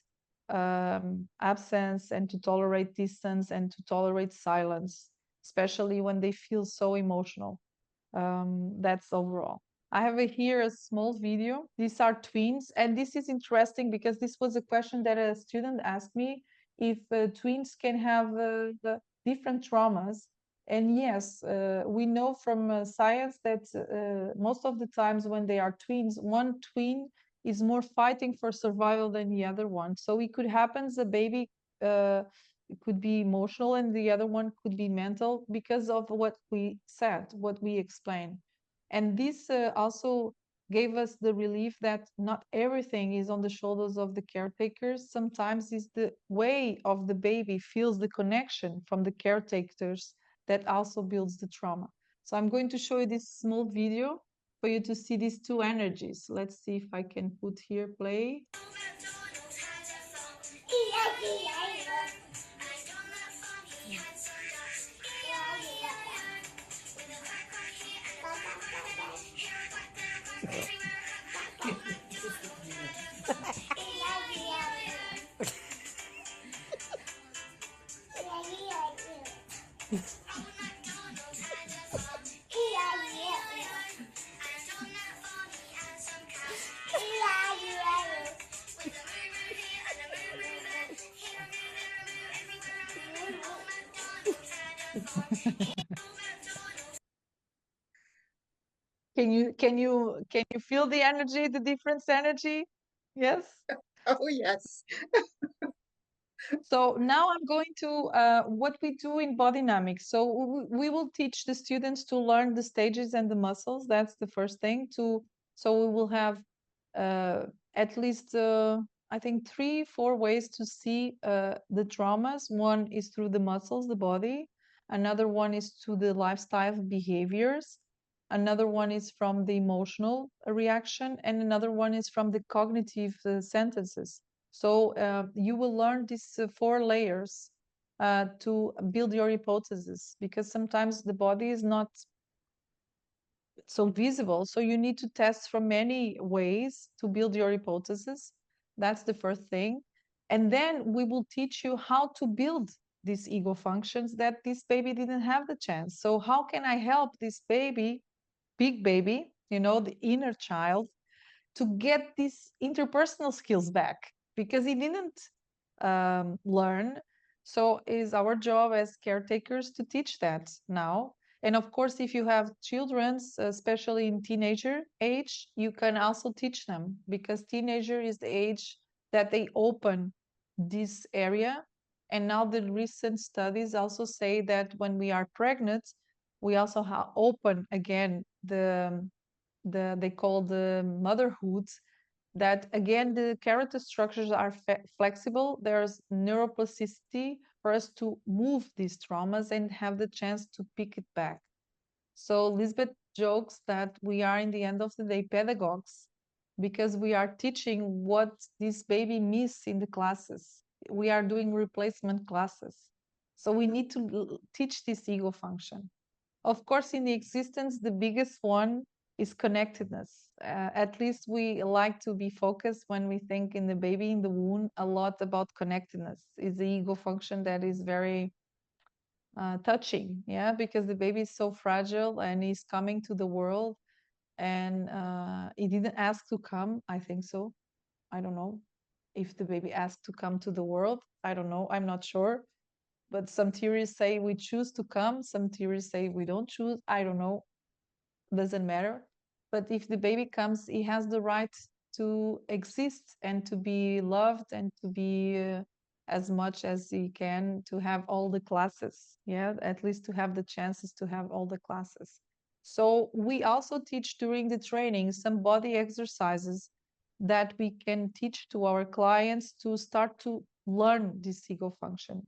absence and to tolerate distance and to tolerate silence, especially when they feel so emotional. That's overall. I have here a small video. These are twins, and this is interesting because this was a question that a student asked me, if twins can have the different traumas. And yes, we know from science that most of the times when they are twins, one twin is more fighting for survival than the other one. So it could happen the baby it could be emotional and the other one could be mental because of what we said, what we explained. And this also gave us the relief that not everything is on the shoulders of the caretakers. Sometimes it's the way of the baby feels the connection from the caretakers that also builds the trauma. So I'm going to show you this small video for you to see these 2 energies. Let's see if I can put here play. Can you feel the energy, the difference energy? Yes. Oh, yes. So now I'm going to what we do in Bodynamics. So we will teach the students to learn the stages and the muscles. That's the first thing. So we will have at least I think 3-4 ways to see the traumas. One is through the muscles, the body. Another one is through the lifestyle behaviors. Another one is from the emotional reaction, and another one is from the cognitive sentences. So you will learn these 4 layers to build your hypothesis, because sometimes the body is not so visible. So you need to test from many ways to build your hypothesis. That's the first thing. And then we will teach you how to build these ego functions that this baby didn't have the chance. So how can I help this baby, big baby, you know, the inner child, to get these interpersonal skills back, because he didn't learn. So it's our job as caretakers to teach that now. And of course, if you have children, especially in teenager age, you can also teach them, because teenager is the age that they open this area. And now the recent studies also say that when we are pregnant, we also open again they call the motherhood, that again the character structures are flexible. There's neuroplasticity for us to move these traumas and have the chance to pick it back. So Lisbeth jokes that we are in the end of the day pedagogues, because we are teaching what this baby missed in the classes. We are doing replacement classes. So we need to teach this ego function. Of course, in the existence, the biggest one is connectedness. At least we like to be focused when we think in the baby in the womb a lot about connectedness. Is the ego function that is very touching, yeah, because the baby is so fragile and he's coming to the world, and he didn't ask to come. I think so. I don't know if the baby asked to come to the world. I don't know. I'm not sure. But some theories say we choose to come. Some theories say we don't choose. I don't know. Doesn't matter. But if the baby comes, he has the right to exist and to be loved and to be as much as he can, to have all the classes. Yeah, at least to have the chances to have all the classes. So we also teach during the training some body exercises that we can teach to our clients to start to learn this ego function.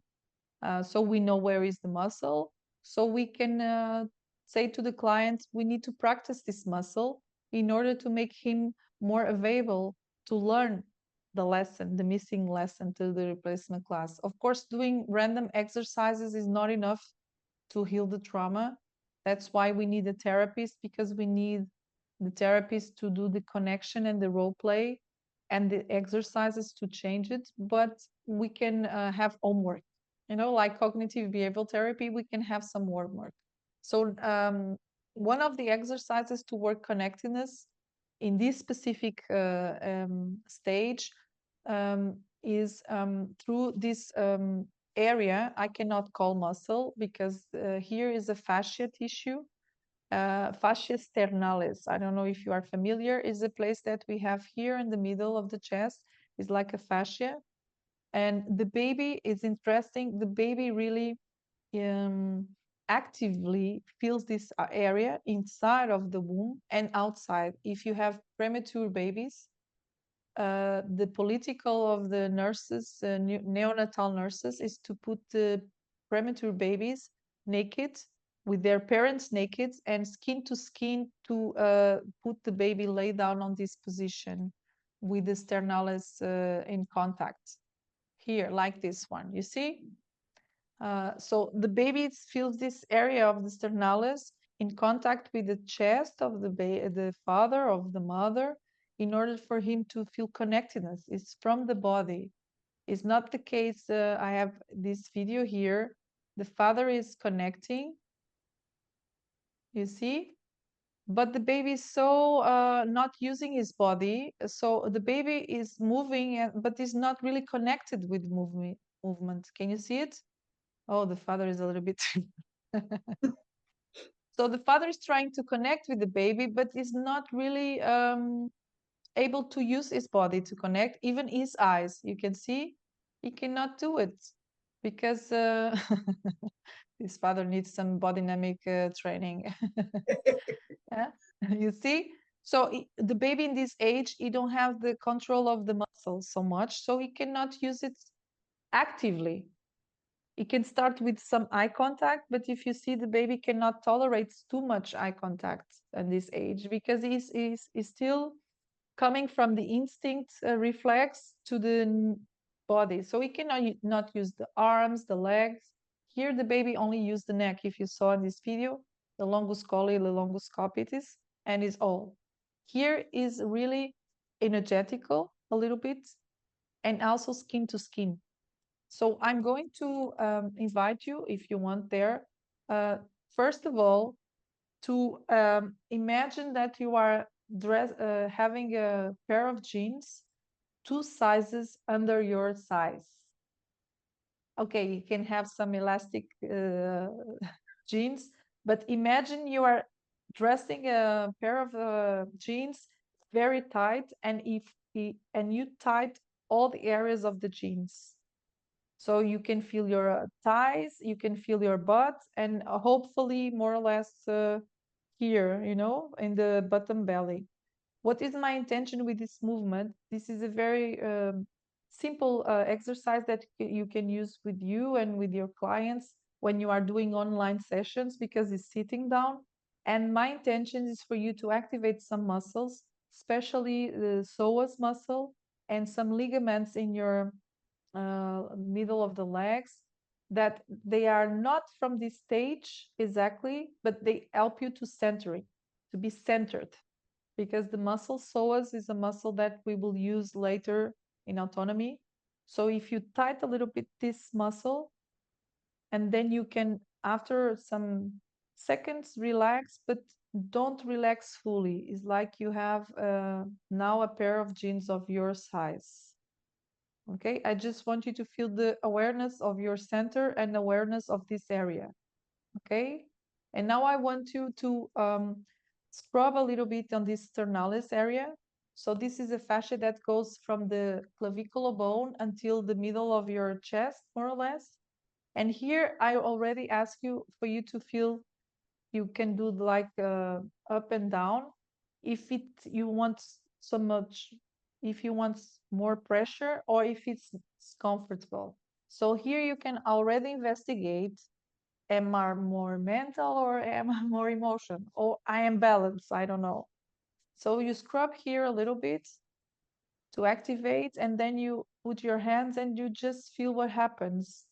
So we know where is the muscle. So we can say to the client, we need to practice this muscle in order to make him more available to learn the lesson, the missing lesson to the replacement class. Of course, doing random exercises is not enough to heal the trauma. That's why we need a therapist, because we need the therapist to do the connection and the role play and the exercises to change it. But we can have homework, like cognitive behavioral therapy. We can have some homework. So one of the exercises to work connectedness in this specific stage is through this area I cannot call muscle, because here is a fascia tissue, fascia sternalis. I don't know if you are familiar. Is a place that we have here in the middle of the chest. Is like a fascia, and the baby is interesting. The baby really actively feels this area inside of the womb and outside. If you have premature babies, the political of the nurses, neonatal nurses, is to put the premature babies naked, with their parents naked, and skin to skin, to put the baby lay down on this position with the sternalis in contact. Here, like this one, you see? So the baby feels this area of the sternalis in contact with the chest of the father, of the mother, in order for him to feel connectedness. It's from the body. It's not the case. I have this video here. The father is connecting, you see? But the baby is so not using his body. So the baby is moving, but is not really connected with movement. Can you see it? Oh, the father is a little bit. So the father is trying to connect with the baby, but is not really able to use his body to connect. Even his eyes, you can see, he cannot do it, because his father needs some bodynamic training. Yeah? You see? So the baby in this age, he don't have the control of the muscles so much, so he cannot use it actively. It can start with some eye contact, but if you see, the baby cannot tolerate too much eye contact at this age, because he's still coming from the instinct reflex to the body. So he cannot not use the arms, the legs. Here, the baby only use the neck. If you saw in this video, the longus colli, the longus capitis, and is all. Here is really energetical a little bit, and also skin to skin. So I'm going to invite you, if you want there, first of all, to imagine that you are having a pair of jeans 2 sizes under your size. Okay, you can have some elastic jeans, but imagine you are dressing a pair of jeans very tight, and you tight all the areas of the jeans. So you can feel your thighs, you can feel your butt, and hopefully more or less here, in the bottom belly. What is my intention with this movement? This is a very simple exercise that you can use with you and with your clients when you are doing online sessions, because it's sitting down. And my intention is for you to activate some muscles, especially the psoas muscle and some ligaments in your middle of the legs, that they are not from this stage exactly, but they help you to centering. to be centered, because the muscle psoas is a muscle that we will use later in autonomy. So if you tighten a little bit this muscle, and then you can, after some seconds, relax, but don't relax fully. It's like you have now a pair of jeans of your size. Okay, I just want you to feel the awareness of your center and awareness of this area. Okay, and now I want you to scrub a little bit on this sternalis area. So this is a fascia that goes from the clavicular bone until the middle of your chest, more or less. And here I already ask you for you to feel, you can do like up and down. If you want so much, if you want more pressure, or if it's comfortable. So here you can already investigate, am I more mental or am I more emotion? Or I am balanced, I don't know. So you scrub here a little bit to activate, and then you put your hands and you just feel what happens.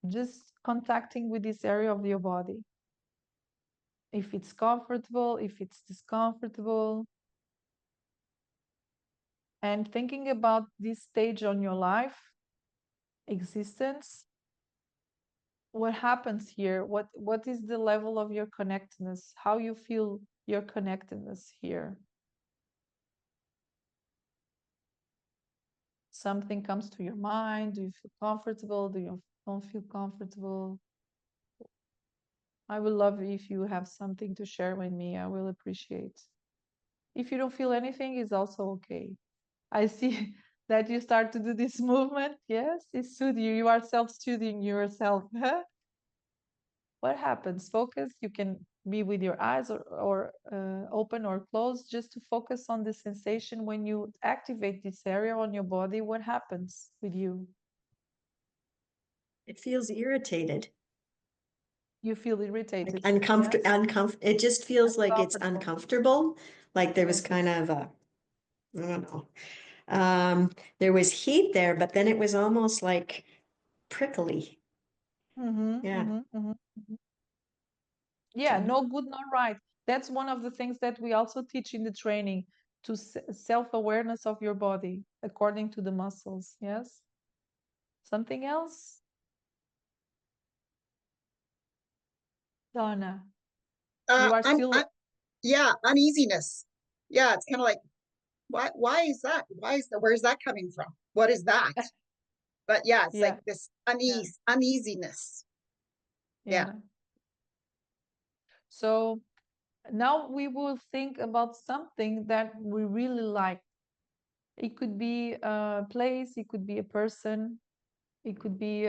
Just contacting with this area of your body. If it's comfortable, if it's discomfortable. And thinking about this stage on your life, existence, what happens here? What is the level of your connectedness? How you feel your connectedness here? Something comes to your mind? Do you feel comfortable? Do you don't feel comfortable? I will love if you have something to share with me. I will appreciate. If you don't feel anything, it's also okay. I see that you start to do this movement. Yes, it's soothing you. You are self-soothing yourself. What happens? Focus. You can be with your eyes or open or closed, just to focus on the sensation when you activate this area on your body. What happens with you? It feels irritated. You feel irritated. Like uncomfortable. It just feels like it's uncomfortable. Like there was kind of a, I don't know. There was heat there, but then it was almost like prickly. Yeah. Yeah, no good, no right. That's one of the things that we also teach in the training, to self-awareness of your body according to the muscles. Yes. Something else? Donna, you are still... yeah, uneasiness. Yeah, it's kind of like, why is that? Where's that coming from? What is that? But yeah, it's like this uneasiness. Yeah. So now we will think about something that we really like. It could be a place, it could be a person, it could be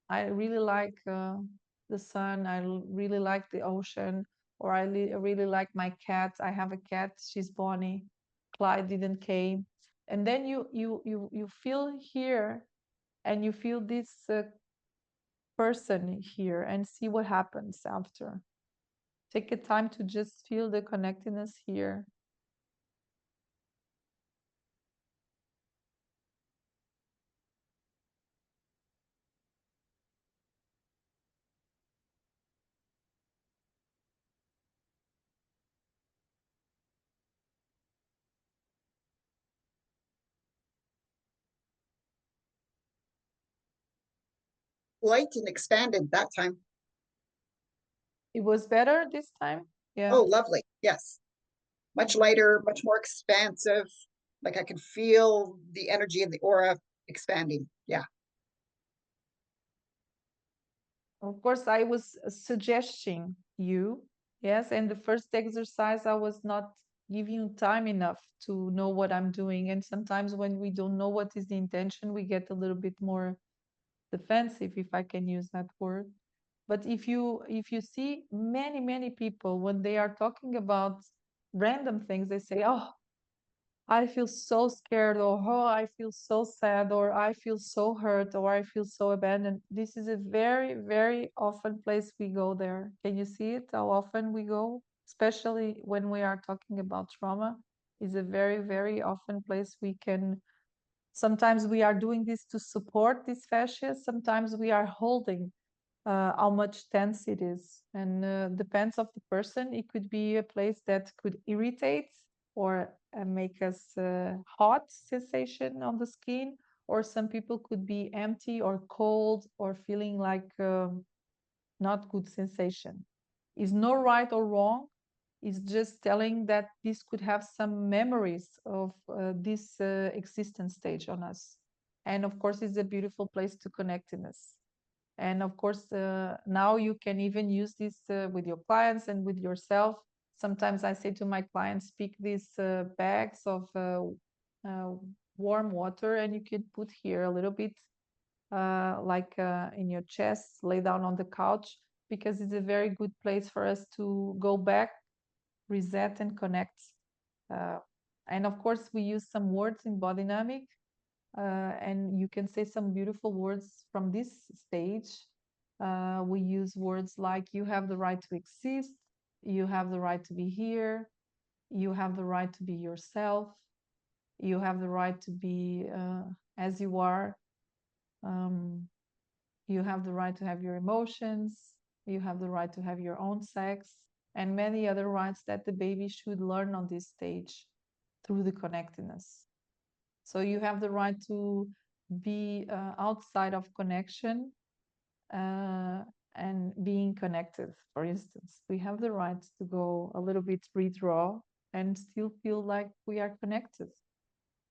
I really like the sun, I really like the ocean, or I really like my cat. I have a cat, she's Bonnie. Clyde didn't came. And then you feel here, and you feel this person here, and see what happens after. Take a time to just feel the connectedness here. Light and expanded that time. It was better this time? Yeah. Oh, lovely. Yes. Much lighter, much more expansive. Like I could feel the energy of the aura expanding. Yeah. Of course, I was suggesting you. Yes. And the first exercise, I was not giving you time enough to know what I'm doing. And sometimes when we don't know what is the intention, we get a little bit more defensive, if I can use that word. But if you see many people, when they are talking about random things, they say, oh, I feel so scared, or oh, I feel so sad, or I feel so hurt, or I feel so abandoned. This is a very often place we go there. Can you see it? How often we go, especially when we are talking about trauma, is a very often place we can. Sometimes we are doing this to support this fascia. Sometimes we are holding how much tense it is. And depends of the person. It could be a place that could irritate or make us hot sensation on the skin, or some people could be empty or cold or feeling like not good sensation. Is no right or wrong. It's just telling that this could have some memories of this existence stage on us. And of course, it's a beautiful place to connect in us. And of course, now you can even use this with your clients and with yourself. Sometimes I say to my clients, pick these bags of warm water, and you can put here a little bit in your chest, lay down on the couch, because it's a very good place for us to go back, reset, and connect. And of course, we use some words in Bodynamic, and you can say some beautiful words from this stage. We use words like, you have the right to exist, you have the right to be here, you have the right to be yourself, you have the right to be as you are, you have the right to have your emotions, you have the right to have your own sex, and many other rights that the baby should learn on this stage through the connectedness. So you have the right to be outside of connection and being connected, for instance. We have the right to go a little bit withdraw and still feel like we are connected.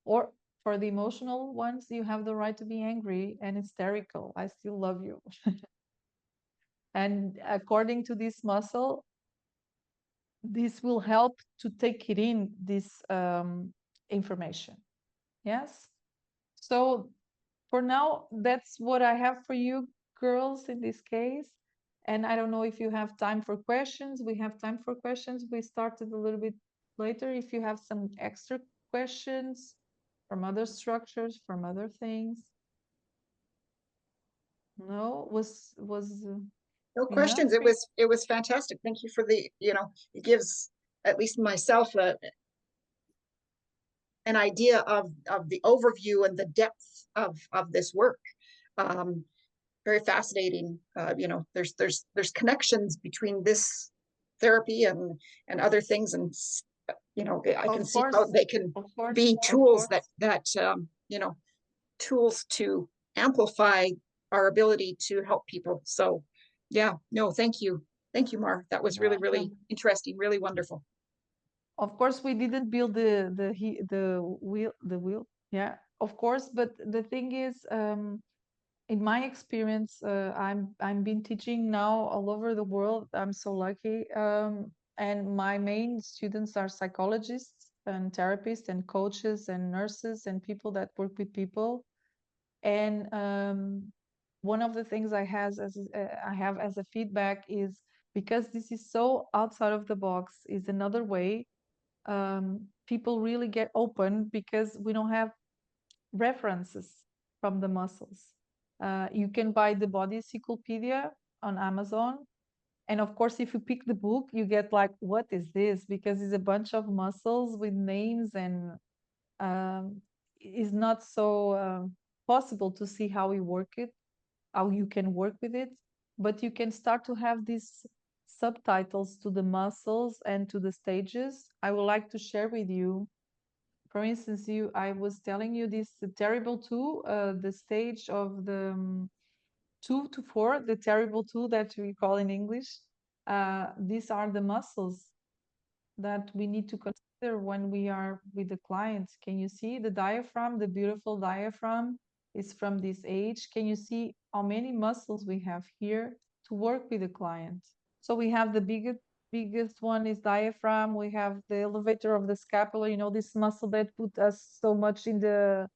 Or for the emotional ones, you have the right to be angry and hysterical. I still love you. And according to this muscle, this will help to take it in, this information. Yes? So for now, that's what I have for you girls in this case. And I don't know if you have time for questions. We have time for questions. We started a little bit later. If you have some extra questions from other structures, from other things. No, was no questions. It was fantastic. Thank you for the, it gives at least myself an idea of the overview and the depth of this work. Very fascinating. There's connections between this therapy and other things, and I can see how they can be tools that tools to amplify our ability to help people. So yeah, no, thank you, Mar. That was really, really interesting, really wonderful. Of course, we didn't build the wheel. Yeah, of course. But the thing is, in my experience, I'm been teaching now all over the world. I'm so lucky. And my main students are psychologists and therapists and coaches and nurses and people that work with people. And one of the things I have as a feedback is, because this is so outside of the box, is another way. People really get open because we don't have references from the muscles. You can buy the Body Encyclopedia on Amazon. And of course, if you pick the book, you get like, what is this? Because it's a bunch of muscles with names, and it's not so possible to see how we work it, how you can work with it. But you can start to have these subtitles to the muscles and to the stages. I would like to share with you. For instance, I was telling you this terrible two, the stage of the 2 to 4, the terrible two that we call in English. These are the muscles that we need to consider when we are with the clients. Can you see the diaphragm? The beautiful diaphragm is from this age. Can you see how many muscles we have here to work with the client? So we have the biggest one is diaphragm. We have the elevator of the scapula, this muscle that put us so much in the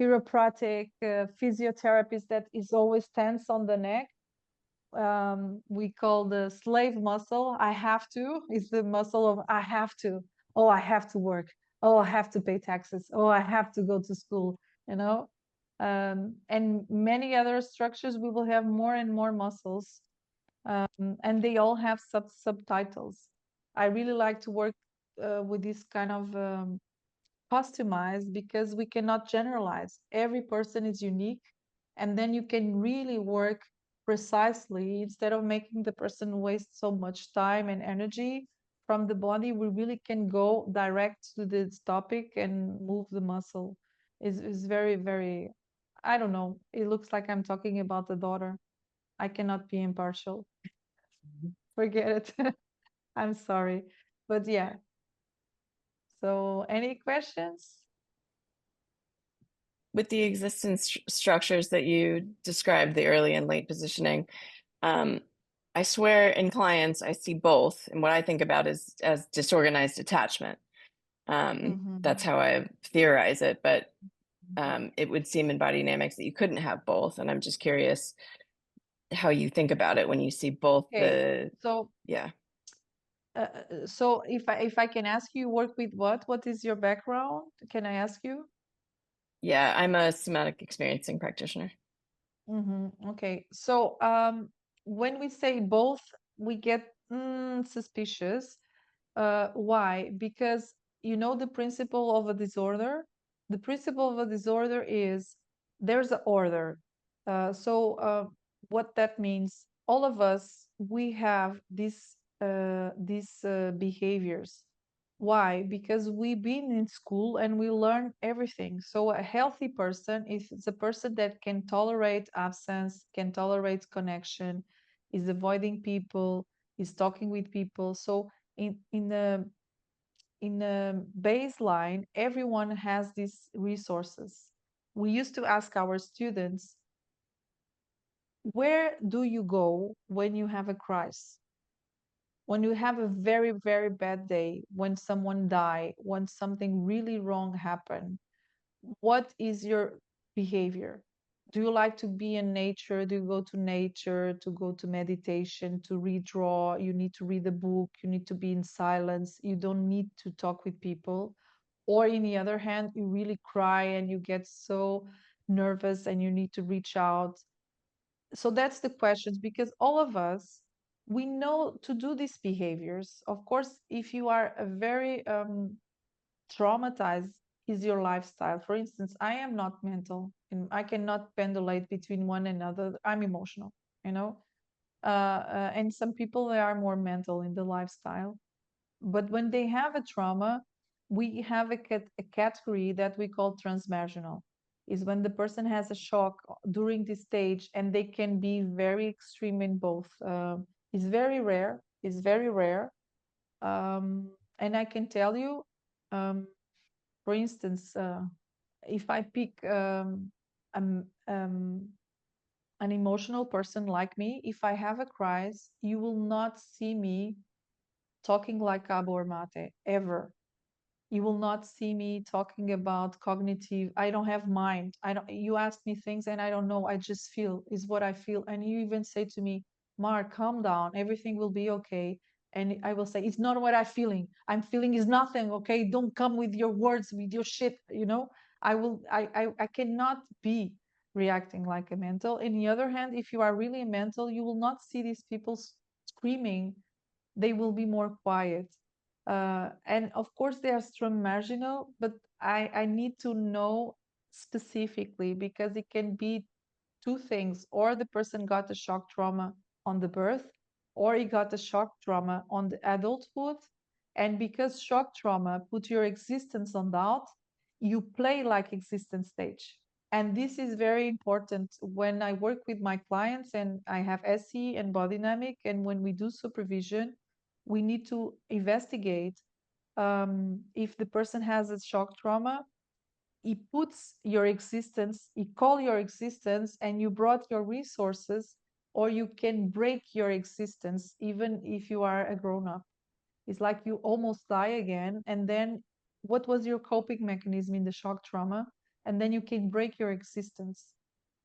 chiropractic physiotherapists, that is always tense on the neck. We call the slave muscle. I have to is the muscle of I have to. Oh, I have to work. Oh, I have to pay taxes. Oh, I have to go to school. And many other structures, we will have more and more muscles. And they all have subtitles. I really like to work with this kind of customized, because we cannot generalize. Every person is unique, and then you can really work precisely, instead of making the person waste so much time and energy from the body, we really can go direct to this topic and move the muscle. Is very, very, I don't know. It looks like I'm talking about the daughter. I cannot be impartial. Forget it. I'm sorry. But yeah. So any questions? With the existence structures that you described, the early and late positioning, I swear in clients, I see both. And what I think about is as disorganized attachment. That's how I theorize it. But it would seem in body dynamics that you couldn't have both. And I'm just curious how you think about it when you see both yeah. So if I can ask you, work with what? What is your background? Can I ask you? Yeah, I'm a somatic experiencing practitioner. Okay. So when we say both, we get suspicious. Why? Because you know the principle of a disorder. The principle of a disorder is there's an order. What that means, all of us, we have these behaviors. Why? Because we've been in school and we learn everything. So a healthy person is a person that can tolerate absence, can tolerate connection, is avoiding people, is talking with people. So in a baseline, everyone has these resources. We used to ask our students, where do you go when you have a crisis? When you have a very, very bad day, when someone died, when something really wrong happened, what is your behavior? Do you like to be in nature? Do you go to nature, to go to meditation, to redraw? You need to read a book, you need to be in silence, you don't need to talk with people. Or in the other hand, you really cry and you get so nervous and you need to reach out. So that's the questions, because all of us, we know to do these behaviors. Of course, if you are a very traumatized is your lifestyle. For instance, I am not mental and I cannot pendulate between one another. I'm emotional, you know. And some people, they are more mental in the lifestyle. But when they have a trauma, we have a category that we call transmarginal. Is when the person has a shock during this stage, and they can be very extreme in both. It's very rare. It's very rare. And I can tell you, for instance, if I pick an emotional person like me, if I have a crisis, you will not see me talking like Gabor or Mate ever. You will not see me talking about cognitive. I don't have mind. I don't. You ask me things and I don't know. I just feel is what I feel. And you even say to me, "Mark, calm down. Everything will be okay." And I will say, "It's not what I'm feeling. I'm feeling is nothing. Okay, don't come with your words, with your shit. You know." I will. I cannot be reacting like a mental. On the other hand, if you are really a mental, you will not see these people screaming. They will be more quiet. And of course, they are strong marginal, but I need to know specifically, because it can be two things: or the person got a shock trauma on the birth, or he got a shock trauma on the adulthood. And because shock trauma put your existence on doubt, you play like existence stage. And this is very important when I work with my clients, and I have SE and Bodynamic, and when we do supervision, we need to investigate if the person has a shock trauma. He puts your existence, he call your existence, and you brought your resources, or you can break your existence even if you are a grown-up. It's like you almost die again, and then what was your coping mechanism in the shock trauma? And then you can break your existence,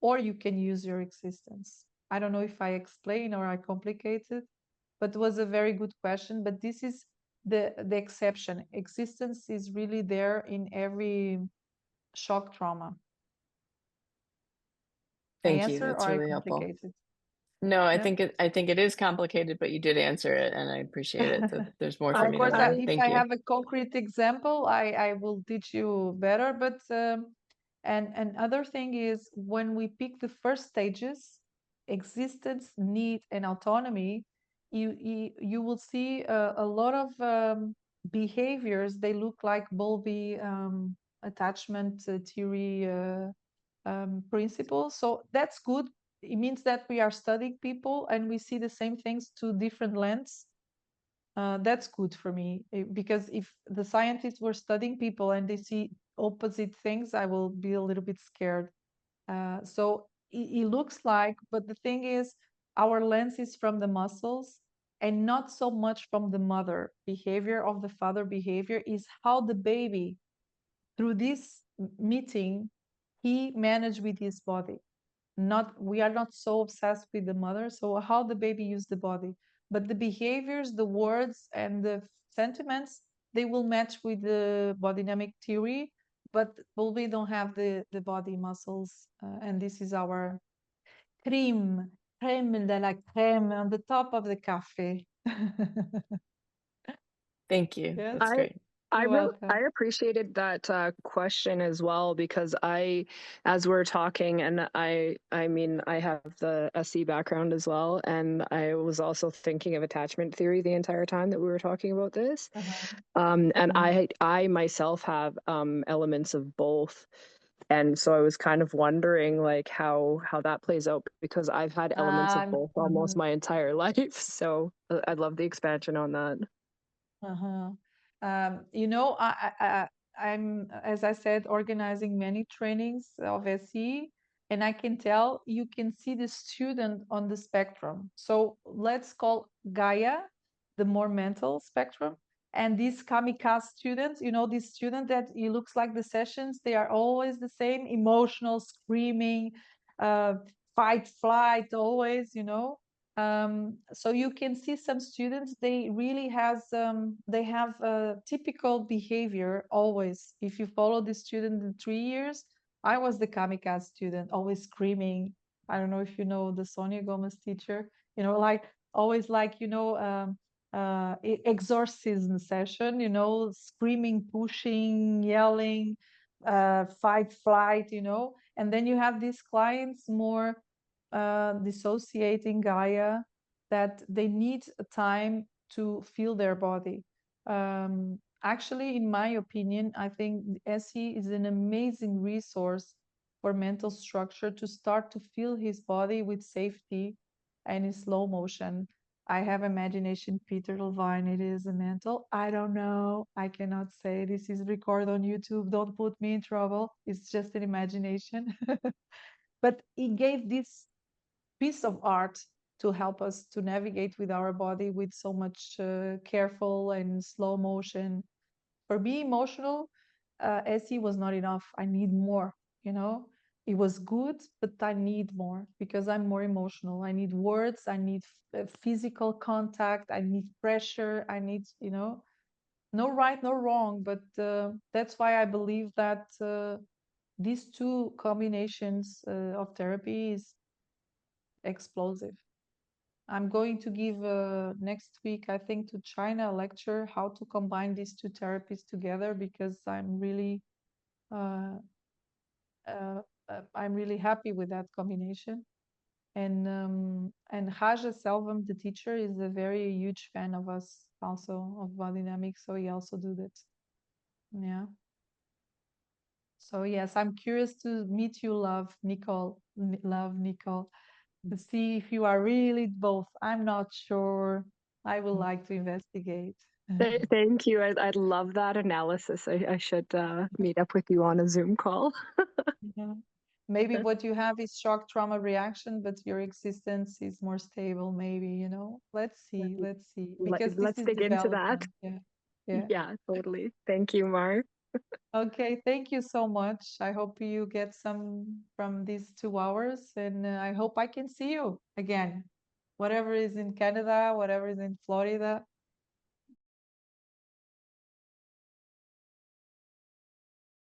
or you can use your existence. I don't know if I explain or I complicate it, but it was a very good question. But this is the exception. Existence is really there in every shock trauma. Thank you. That's really helpful. No, I think it is complicated, but you did answer it, and I appreciate it. So there's more for me to learn. If I have a concrete example, I will teach you better. But and other thing is, when we pick the first stages, existence, need, and autonomy, you will see a lot of behaviors. They look like Bowlby attachment theory principles. So that's good. It means that we are studying people and we see the same things to different lens. That's good for me, because if the scientists were studying people and they see opposite things, I will be a little bit scared. So it looks like, but the thing is, our lens is from the muscles and not so much from the mother behavior of the father behavior, is how the baby, through this meeting, he managed with his body. We are not so obsessed with the mother, so how the baby used the body, but the behaviors, the words, and the sentiments, they will match with the bodynamic theory, but we don't have the body muscles, and this is our crème de la crème on the top of the cafe. Thank you. Yes, That's great. you're welcome. I appreciated that question as well, because as we're talking, and I mean, I have the SE background as well, and I was also thinking of attachment theory the entire time that we were talking about this. And I myself have elements of both. And so I was kind of wondering like how that plays out, because I've had elements of both almost my entire life. So I'd love the expansion on that. You know, I'm, as I said, organizing many trainings of SE, and I can tell you can see the student on the spectrum. So let's call Gaia the more mental spectrum. And these kamikaze students, you know, these students that it looks like the sessions, they are always the same, emotional, screaming, fight, flight, always, you know. So you can see some students, they really they have a typical behavior always. If you follow the student in 3 years, I was the kamikaze student, always screaming. I don't know if you know the Sonia Gomez teacher, you know, like always like, you know, exorcism session, you know, screaming, pushing, yelling, fight, flight, you know. And then you have these clients more dissociating Gaia, that they need a time to feel their body. Actually, in my opinion, I think SE is an amazing resource for mental structure to start to feel his body with safety and in slow motion. I have imagination, Peter Levine, it is a mental. I don't know. I cannot say. This is recorded on YouTube. Don't put me in trouble. It's just an imagination. But he gave this piece of art to help us to navigate with our body with so much careful and slow motion. For me, emotional, SE was not enough. I need more, you know. It was good, but I need more because I'm more emotional. I need words, I need physical contact, I need pressure, I need, you know, no right, no wrong. But that's why I believe that these two combinations of therapy is explosive. I'm going to give next week, I think, to China a lecture how to combine these two therapies together, because I'm really happy with that combination. And Raja Selvam, the teacher, is a very huge fan of us also, of Bodynamic, so he also do that. Yeah. So yes, I'm curious to meet you, love Nicole, to see if you are really both. I'm not sure. I would like to investigate. Thank you. I'd love that analysis. I should meet up with you on a Zoom call. Yeah. Maybe what you have is shock trauma reaction, but your existence is more stable, maybe, you know. Let's see. Because this Let's is dig into that. development. Yeah. Yeah, totally. Thank you, Mar. Okay, thank you so much. I hope you get some from these 2 hours, and I hope I can see you again. Whatever is in Canada, whatever is in Florida,